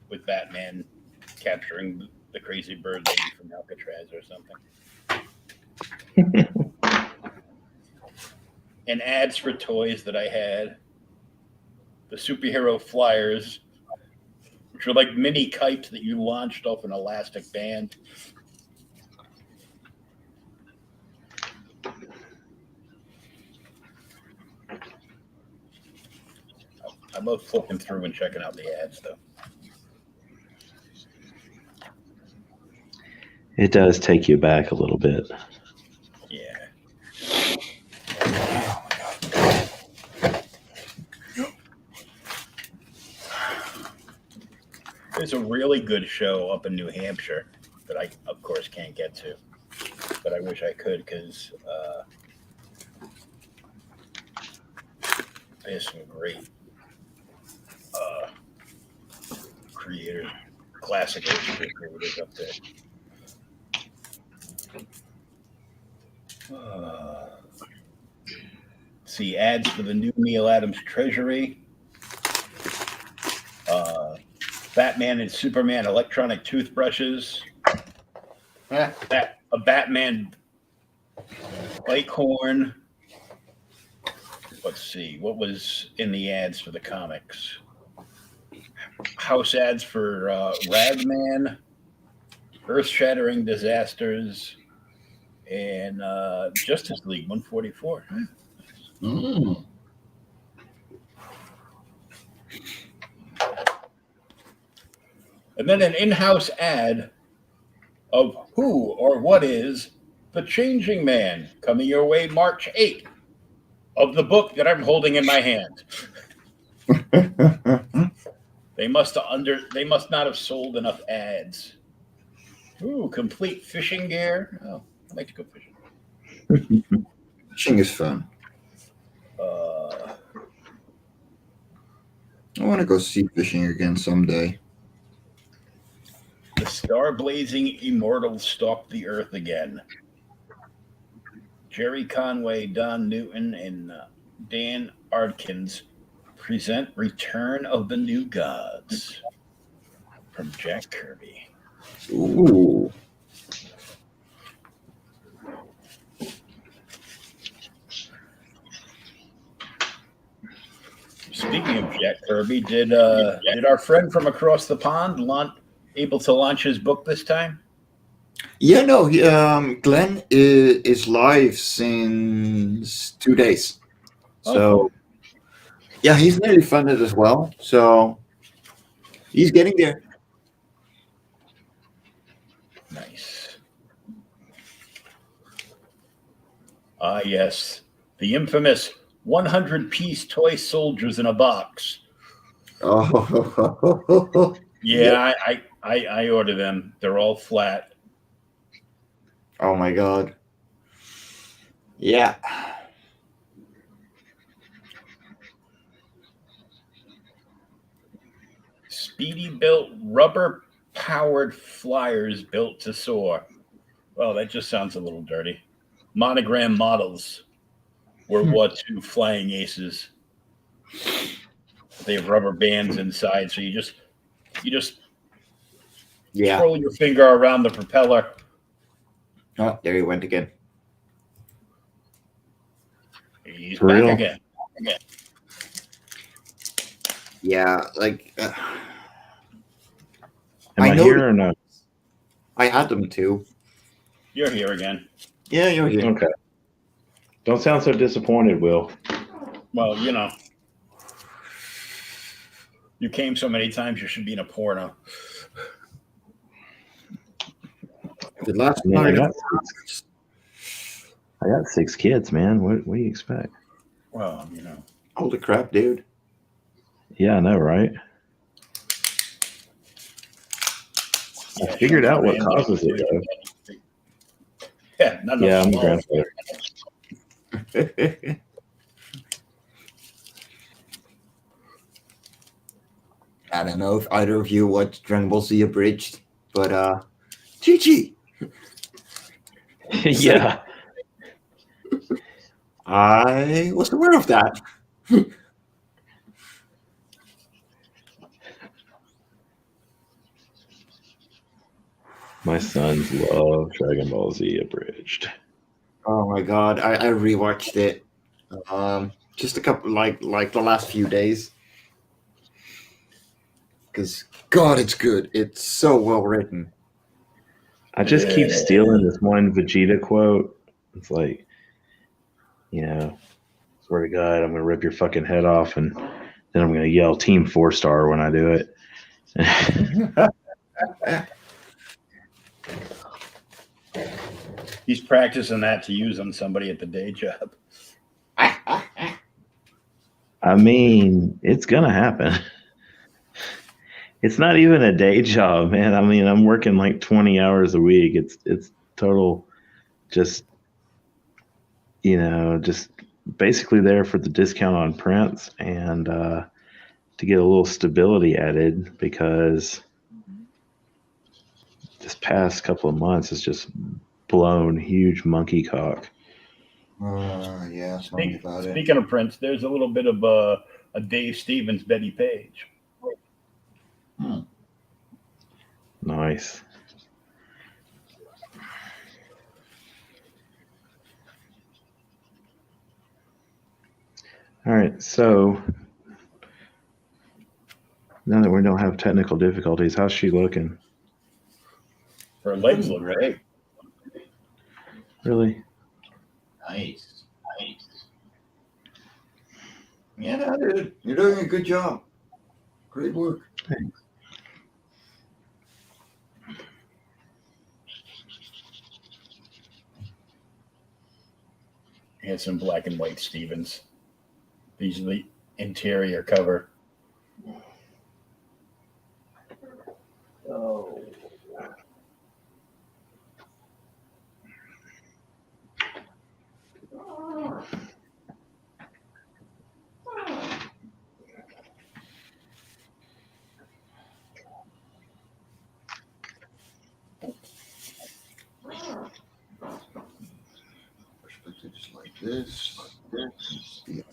[SPEAKER 1] with Batman capturing the crazy bird lady from Alcatraz or something. And ads for toys that I had. The superhero flyers, which were like mini kites that you launched off an elastic band. I love flipping through and checking out the ads, though.
[SPEAKER 2] It does take you back a little bit.
[SPEAKER 1] Yeah. There's a really good show up in New Hampshire that I, of course, can't get to, but I wish I could because there's some great creators, classic history creators up there. See ads for the new Neil Adams Treasury. Batman and Superman electronic toothbrushes. A Batman bike horn. Let's see, what was in the ads for the comics? House ads for Ragman, Earth-Shattering Disasters, and Justice League 144. And then an in-house ad of who or what is the Changing Man, coming your way March 8th, of the book that I'm holding in my hand. They must not have sold enough ads. Ooh, complete fishing gear. Oh, I like to go fishing.
[SPEAKER 5] Fishing is fun. I want to go sea fishing again someday.
[SPEAKER 1] The star-blazing immortals stalk the earth again. Jerry Conway, Don Newton, and Dan Ardkins present Return of the New Gods from Jack Kirby.
[SPEAKER 5] Ooh.
[SPEAKER 1] Speaking of Jack Kirby, did our friend from across the pond able to launch his book this time?
[SPEAKER 5] Yeah, no. Glenn is live since 2 days. So, yeah, he's nearly funded as well. So, he's getting there.
[SPEAKER 1] Nice. Ah, yes. The infamous 100-piece toy soldiers in a box.
[SPEAKER 5] Oh,
[SPEAKER 1] Yeah, I order them. They're all flat.
[SPEAKER 5] oh my God. Yeah.
[SPEAKER 1] Speedy built rubber powered flyers built to soar. Well, that just sounds a little dirty. Monogram models. World War II flying aces. They have rubber bands inside, so you just
[SPEAKER 3] Yeah.
[SPEAKER 1] twirl your finger around the propeller.
[SPEAKER 3] Oh, there he went again.
[SPEAKER 1] He's
[SPEAKER 2] For
[SPEAKER 1] back
[SPEAKER 2] real?
[SPEAKER 1] again.
[SPEAKER 3] Yeah, like
[SPEAKER 2] Am
[SPEAKER 3] I
[SPEAKER 2] I
[SPEAKER 3] know-
[SPEAKER 2] here or no?
[SPEAKER 3] I had them too.
[SPEAKER 1] You're here again.
[SPEAKER 3] Yeah, you're here.
[SPEAKER 2] Okay. Don't sound so disappointed, Will.
[SPEAKER 1] Well, you know. You came so many times, you should be in a porno.
[SPEAKER 3] The last
[SPEAKER 2] Man,
[SPEAKER 3] night.
[SPEAKER 2] I got 6 kids, man. What do you expect?
[SPEAKER 1] Well, you know.
[SPEAKER 3] Holy crap, dude.
[SPEAKER 2] Yeah, I know, right? I figured out what causes it, though.
[SPEAKER 1] Yeah, not
[SPEAKER 2] Yeah, I'm a
[SPEAKER 1] enough.
[SPEAKER 2] grandfather.
[SPEAKER 3] I don't know if either of you watched Dragon Ball Z Abridged, but Chi-Chi.
[SPEAKER 2] Yeah.
[SPEAKER 3] I was aware of that.
[SPEAKER 2] My sons love Dragon Ball Z Abridged.
[SPEAKER 3] Oh my god, I rewatched it. Just a couple like the last few days. Because God, it's good. It's so well written.
[SPEAKER 2] I just keep stealing this one Vegeta quote. It's like, you know, swear to God, I'm gonna rip your fucking head off, and then I'm gonna yell Team 4-star when I do it.
[SPEAKER 1] He's practicing that to use on somebody at the day job.
[SPEAKER 2] I mean, it's gonna happen. It's not even a day job, man. I mean, I'm working like 20 hours a week. It's total, just, you know, just basically there for the discount on prints and to get a little stability added, because this past couple of months has just blown huge monkey cock.
[SPEAKER 5] Yeah, tell me about it.
[SPEAKER 1] Speaking of Prince, there's a little bit of a Dave Stevens, Betty Page.
[SPEAKER 2] Nice. All right, so now that we don't have technical difficulties, how's she looking?
[SPEAKER 1] Her legs look great.
[SPEAKER 2] Really?
[SPEAKER 5] Nice. Yeah, dude, you're doing a good job. Great work.
[SPEAKER 2] Thanks.
[SPEAKER 1] Here's some black and white Stevens. These are the interior cover.
[SPEAKER 2] Oh.
[SPEAKER 5] Perspective is like this. Yeah.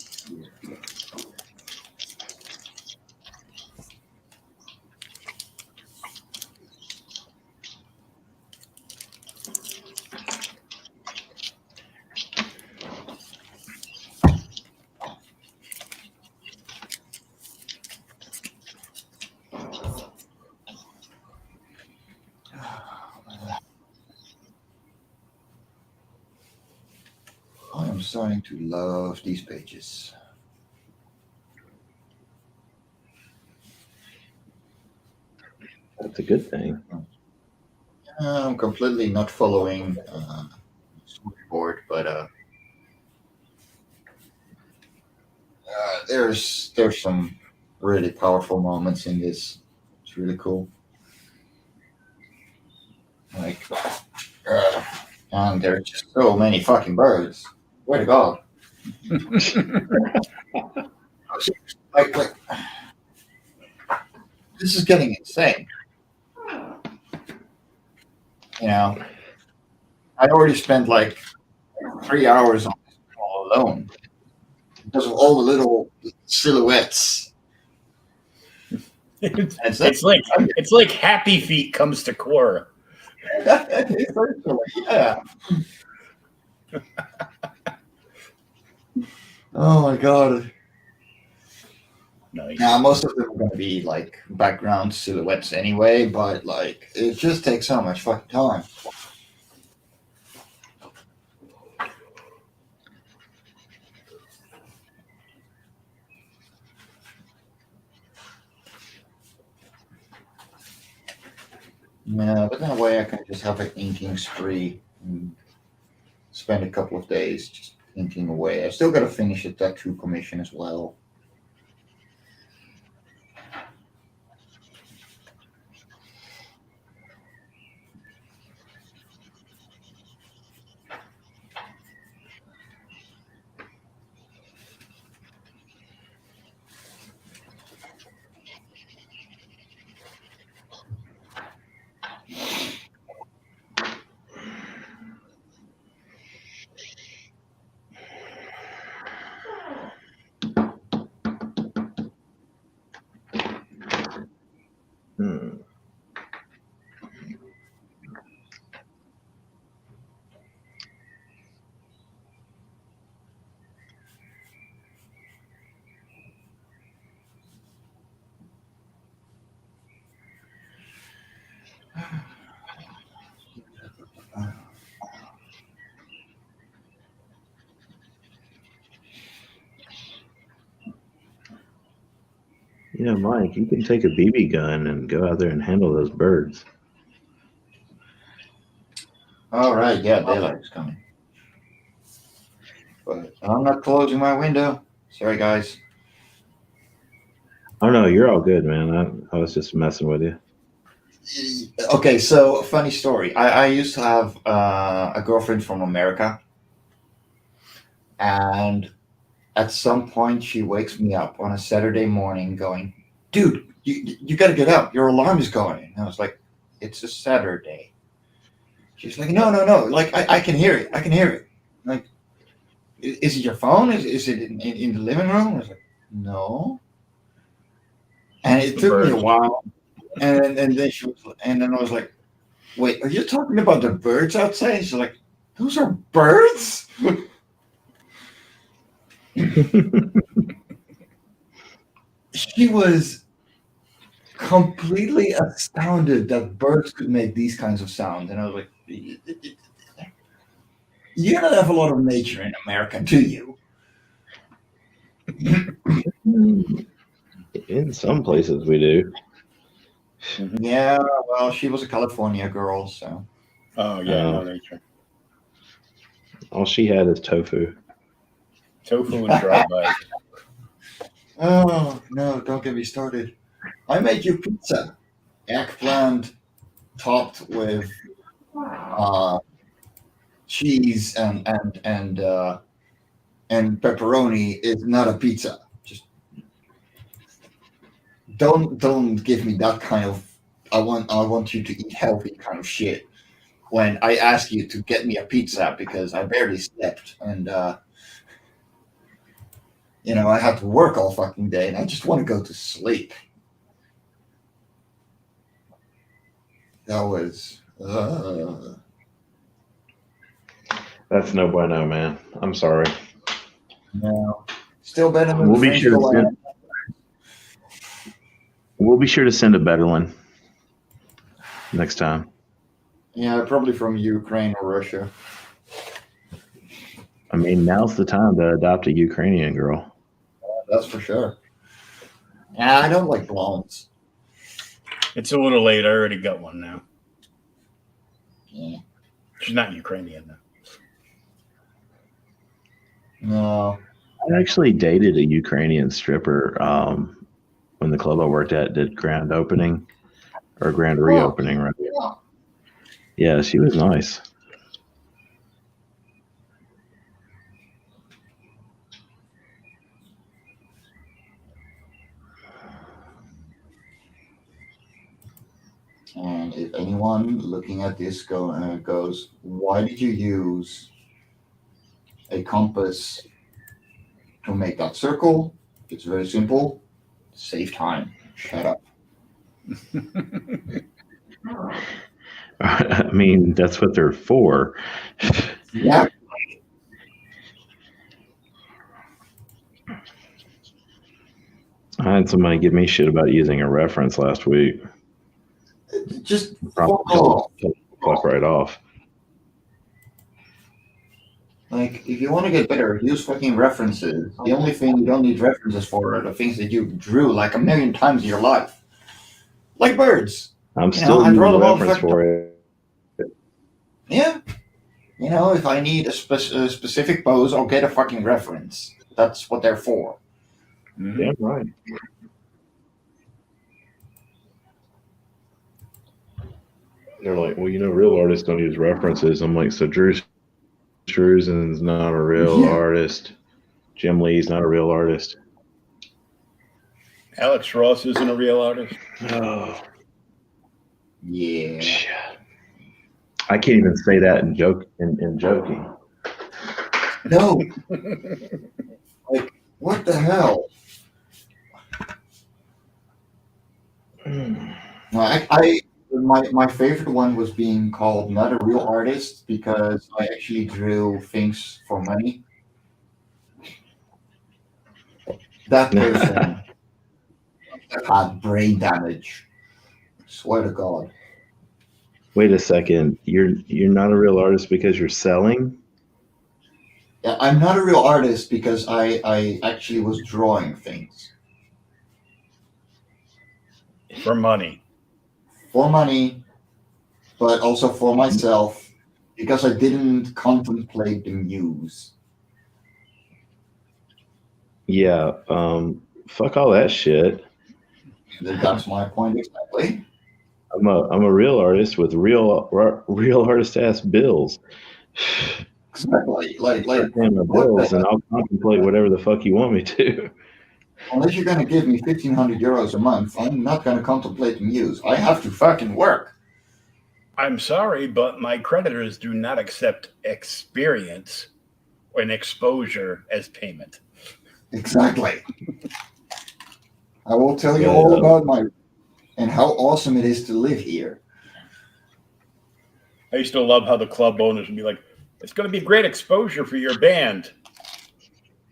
[SPEAKER 5] I am starting to love these pages.
[SPEAKER 2] That's a good thing.
[SPEAKER 5] I'm completely not following storyboard, but there's some really powerful moments in this. It's really cool. Like, and there's just so many fucking birds. Where to go? like, this is getting insane. You know, I already spent like 3 hours on this all alone because of all the little silhouettes.
[SPEAKER 1] It's like Happy Feet comes to Quora.
[SPEAKER 5] Yeah. Oh my god.
[SPEAKER 1] Nice.
[SPEAKER 5] Now most of them are going to be like background silhouettes anyway, but like it just takes so much fucking time. Yeah, but that way I can just have an inking spree and spend a couple of days just inking away. I still got to finish a tattoo commission as well.
[SPEAKER 2] Hmm. You know, Mike, you can take a BB gun and go out there and handle those birds.
[SPEAKER 5] All right, yeah, daylight's coming. But I'm not closing my window. Sorry, guys.
[SPEAKER 2] Oh no, you're all good, man. I was just messing with you.
[SPEAKER 5] Okay, so funny story. I used to have a girlfriend from America, and at some point she wakes me up on a Saturday morning going, dude, you got to get up. Your alarm is going. And I was like, it's a Saturday. She's like, no. Like, I can hear it. I can hear it. Like, is it your phone? Is it in the living room? I was like, no. And it took me a while. And then she was, and then I was like, wait, are you talking about the birds outside? And she's like, those are birds? She was completely astounded that birds could make these kinds of sounds. And I was like, you don't have a lot of nature in America, do you?
[SPEAKER 2] In some places we do.
[SPEAKER 5] Yeah, well, she was a California girl, so.
[SPEAKER 1] Oh yeah, no nature.
[SPEAKER 2] All she had is tofu.
[SPEAKER 1] Tofu and drive-by.
[SPEAKER 5] Oh, no, don't get me started. I made you pizza. Eggplant topped with cheese and pepperoni is not a pizza. Just don't give me that kind of I want you to eat healthy kind of shit when I ask you to get me a pizza because I barely slept and I had to work all fucking day and I just want to go to sleep. That was
[SPEAKER 2] That's no bueno, man. I'm sorry.
[SPEAKER 5] no. Still better than
[SPEAKER 2] We'll be
[SPEAKER 5] French
[SPEAKER 2] sure to
[SPEAKER 5] Guiana.
[SPEAKER 2] We'll be sure to send a better one next time.
[SPEAKER 5] Yeah, probably from Ukraine or Russia.
[SPEAKER 2] I mean, now's the time to adopt a Ukrainian girl.
[SPEAKER 5] That's for sure. Yeah, I don't like blondes.
[SPEAKER 1] It's a little late. I already got one now.
[SPEAKER 5] Yeah.
[SPEAKER 1] She's not Ukrainian though.
[SPEAKER 5] No.
[SPEAKER 2] I actually dated a Ukrainian stripper when the club I worked at did grand opening or grand reopening, right?
[SPEAKER 5] Yeah.
[SPEAKER 2] Yeah, she was nice.
[SPEAKER 5] And if anyone looking at this goes, why did you use a compass to make that circle? It's very simple. Save time. Shut up.
[SPEAKER 2] I mean, that's what they're for.
[SPEAKER 5] Yeah.
[SPEAKER 2] I had somebody give me shit about using a reference last week.
[SPEAKER 5] Just
[SPEAKER 2] Probably
[SPEAKER 5] fuck off.
[SPEAKER 2] fuck right off.
[SPEAKER 5] Like, if you want to get better, use fucking references. The only thing you don't need references for are the things that you drew like a million times in your life. Like birds.
[SPEAKER 2] I'm
[SPEAKER 5] You know,
[SPEAKER 2] still
[SPEAKER 5] I draw
[SPEAKER 2] using
[SPEAKER 5] them all
[SPEAKER 2] reference
[SPEAKER 5] fucked
[SPEAKER 2] for it.
[SPEAKER 5] Yeah. You know, if I need a specific pose, I'll get a fucking reference. That's what they're for.
[SPEAKER 2] Damn right. They're like, well, you know, real artists don't use references. I'm like, so Drew Struzan's not a real
[SPEAKER 5] Yeah.
[SPEAKER 2] artist. Jim Lee's not a real artist.
[SPEAKER 1] Alex Ross isn't a real artist.
[SPEAKER 2] Oh,
[SPEAKER 5] Yeah.
[SPEAKER 2] shit. I can't even say that in joking.
[SPEAKER 5] No. Like, what the hell? My favorite one was being called not a real artist because I actually drew things for money. That person had brain damage. Swear to God.
[SPEAKER 2] Wait a second. You're not a real artist because you're selling?
[SPEAKER 5] Yeah, I'm not a real artist because I actually was drawing things
[SPEAKER 1] For money.
[SPEAKER 5] for money, but also for myself because I didn't contemplate the muse.
[SPEAKER 2] Yeah. Fuck all that shit.
[SPEAKER 5] That's my point exactly.
[SPEAKER 2] I'm a real artist with real artist ass bills.
[SPEAKER 5] Exactly. Like
[SPEAKER 2] Start paying my
[SPEAKER 5] what the
[SPEAKER 2] bills, and
[SPEAKER 5] hell?
[SPEAKER 2] I'll contemplate whatever the fuck you want me to.
[SPEAKER 5] Unless you're gonna give me 1,500 euros a month, I'm not gonna contemplate the muse. I have to fucking work.
[SPEAKER 1] I'm sorry, but my creditors do not accept experience or an exposure as payment.
[SPEAKER 5] Exactly. I will tell you all about my and how awesome it is to live here.
[SPEAKER 1] I used to love how the club owners would be like, it's going to be great exposure for your band.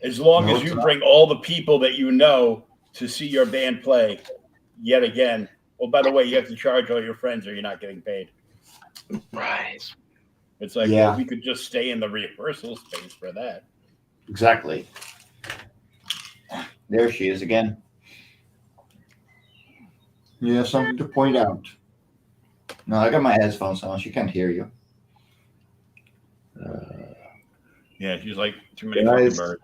[SPEAKER 1] As long as you bring all the people that you know to see your band play yet again. Well, by the way, you have to charge all your friends or you're not getting paid.
[SPEAKER 2] Right.
[SPEAKER 1] It's like,
[SPEAKER 5] Yeah.
[SPEAKER 1] well, we could just stay in the rehearsal space for that.
[SPEAKER 5] Exactly. There she is again. You have something to point out. No, I got my headphones on. She can't hear you.
[SPEAKER 1] Yeah, she's like, too many
[SPEAKER 2] Guys,
[SPEAKER 1] fucking birds.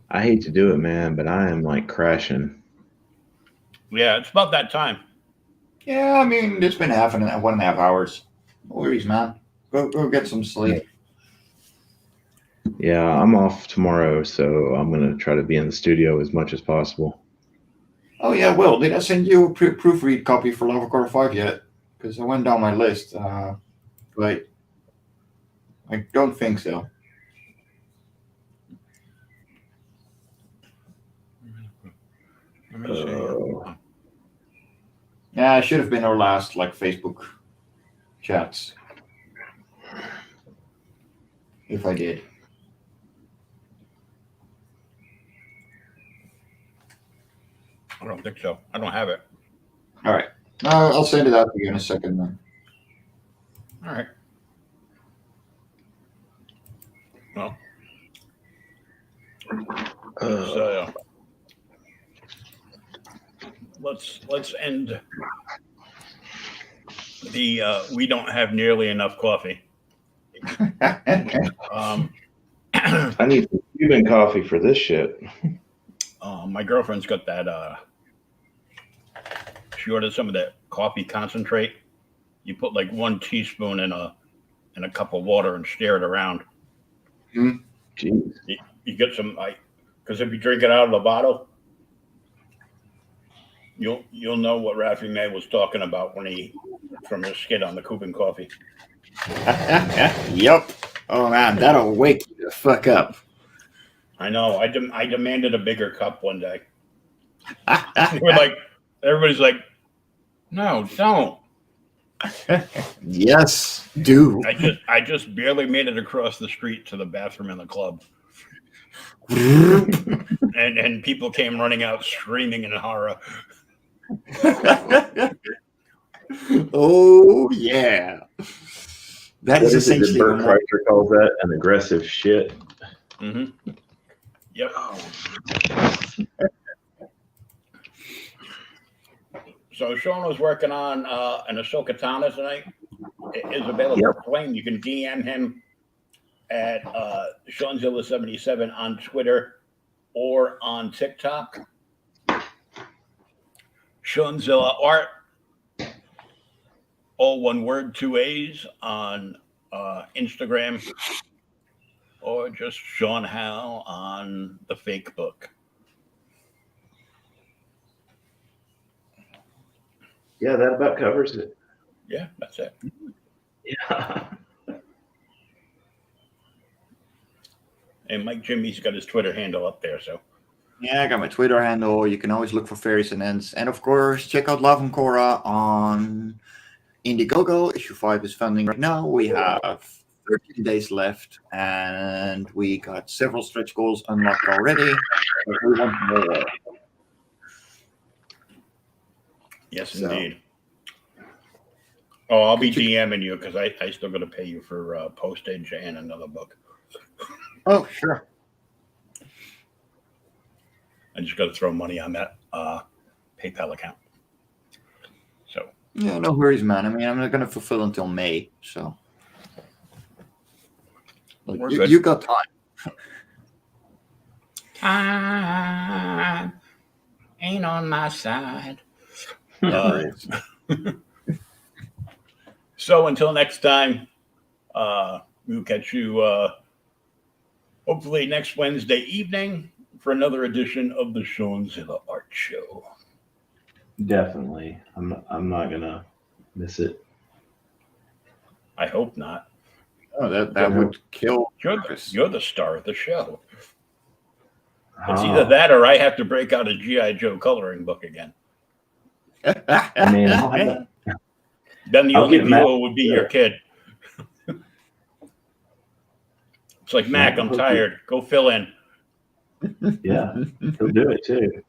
[SPEAKER 2] I hate to do it, man, but I am like crashing.
[SPEAKER 1] Yeah, it's about that time.
[SPEAKER 5] Yeah, I mean, it's been 1.5 hours. No worries, man. Go get some sleep.
[SPEAKER 2] Yeah, I'm off tomorrow, so I'm gonna try to be in the studio as much as possible.
[SPEAKER 5] Oh, yeah, Will, did I send you a proofread copy for Lava Core 5 yet? Because I went down my list. But I don't think so.
[SPEAKER 1] Let me see.
[SPEAKER 5] Yeah, it should have been our last Facebook chats. If I did.
[SPEAKER 1] I don't think so. I don't have it.
[SPEAKER 5] All right. I'll send it out to you in a second then.
[SPEAKER 1] All right. Well, let's end the we don't have nearly enough coffee.
[SPEAKER 2] I need some Cuban coffee for this shit.
[SPEAKER 1] My girlfriend's got that. She ordered some of that coffee concentrate. You put like 1 teaspoon in a cup of water and stir it around.
[SPEAKER 2] Jeez.
[SPEAKER 1] You get some, because if you drink it out of the bottle, You'll know what Ralphie May was talking about when he from his skit on the Cuban Coffee.
[SPEAKER 3] Yep. Oh man, that'll wake you the fuck up.
[SPEAKER 1] I know. I demanded a bigger cup one day. We're like, everybody's like, no, don't.
[SPEAKER 3] Yes, do.
[SPEAKER 1] I just barely made it across the street to the bathroom in the club, and people came running out screaming in horror.
[SPEAKER 3] Oh yeah, that is essentially
[SPEAKER 2] Bert Kreischer calls that an aggressive shit.
[SPEAKER 1] Mm-hmm. Yep. So Sean was working on an Ahsoka Tana tonight. It is available for claim. You can DM him at ShwanzillaArt on Twitter or on TikTok. ShwanzillaArt, all one word, 2 A's on Instagram, or just Sean Howe on the fake book.
[SPEAKER 2] Yeah, that about covers it.
[SPEAKER 1] Yeah, that's it.
[SPEAKER 2] Yeah.
[SPEAKER 1] And Mike Jimmy's got his Twitter handle up there, so.
[SPEAKER 3] Yeah, I got my Twitter handle. You can always look for Fairies and Ends. And of course, check out Love and Korra on Indiegogo. Issue 5 is funding right now. We have 13 days left, and we got several stretch goals unlocked already. But we want more.
[SPEAKER 1] Yes,
[SPEAKER 3] So-
[SPEAKER 1] indeed. Oh, I'll be DMing you because I still got to pay you for postage and another book.
[SPEAKER 3] Oh, sure.
[SPEAKER 1] I just got to throw money on that PayPal account. So.
[SPEAKER 3] Yeah, no worries, man. I mean, I'm not going to fulfill until May, so. Like,
[SPEAKER 1] We're good.
[SPEAKER 3] you got time.
[SPEAKER 1] Time ain't on my side. So until next time, we'll catch you hopefully next Wednesday evening for another edition of the ShwanzillaArt Show.
[SPEAKER 2] Definitely. I'm not gonna miss it.
[SPEAKER 1] I hope not.
[SPEAKER 3] Oh, that would kill.
[SPEAKER 1] You're the star of the show. It's
[SPEAKER 2] Oh,
[SPEAKER 1] either that or I have to break out a G.I. Joe coloring book again.
[SPEAKER 2] I mean, I'll have that.
[SPEAKER 1] Then the
[SPEAKER 2] I'll
[SPEAKER 1] only
[SPEAKER 2] get Mac-
[SPEAKER 1] viewer would be your kid. It's like, Mac, I'm tired. Go fill in.
[SPEAKER 2] Yeah, he'll do it too.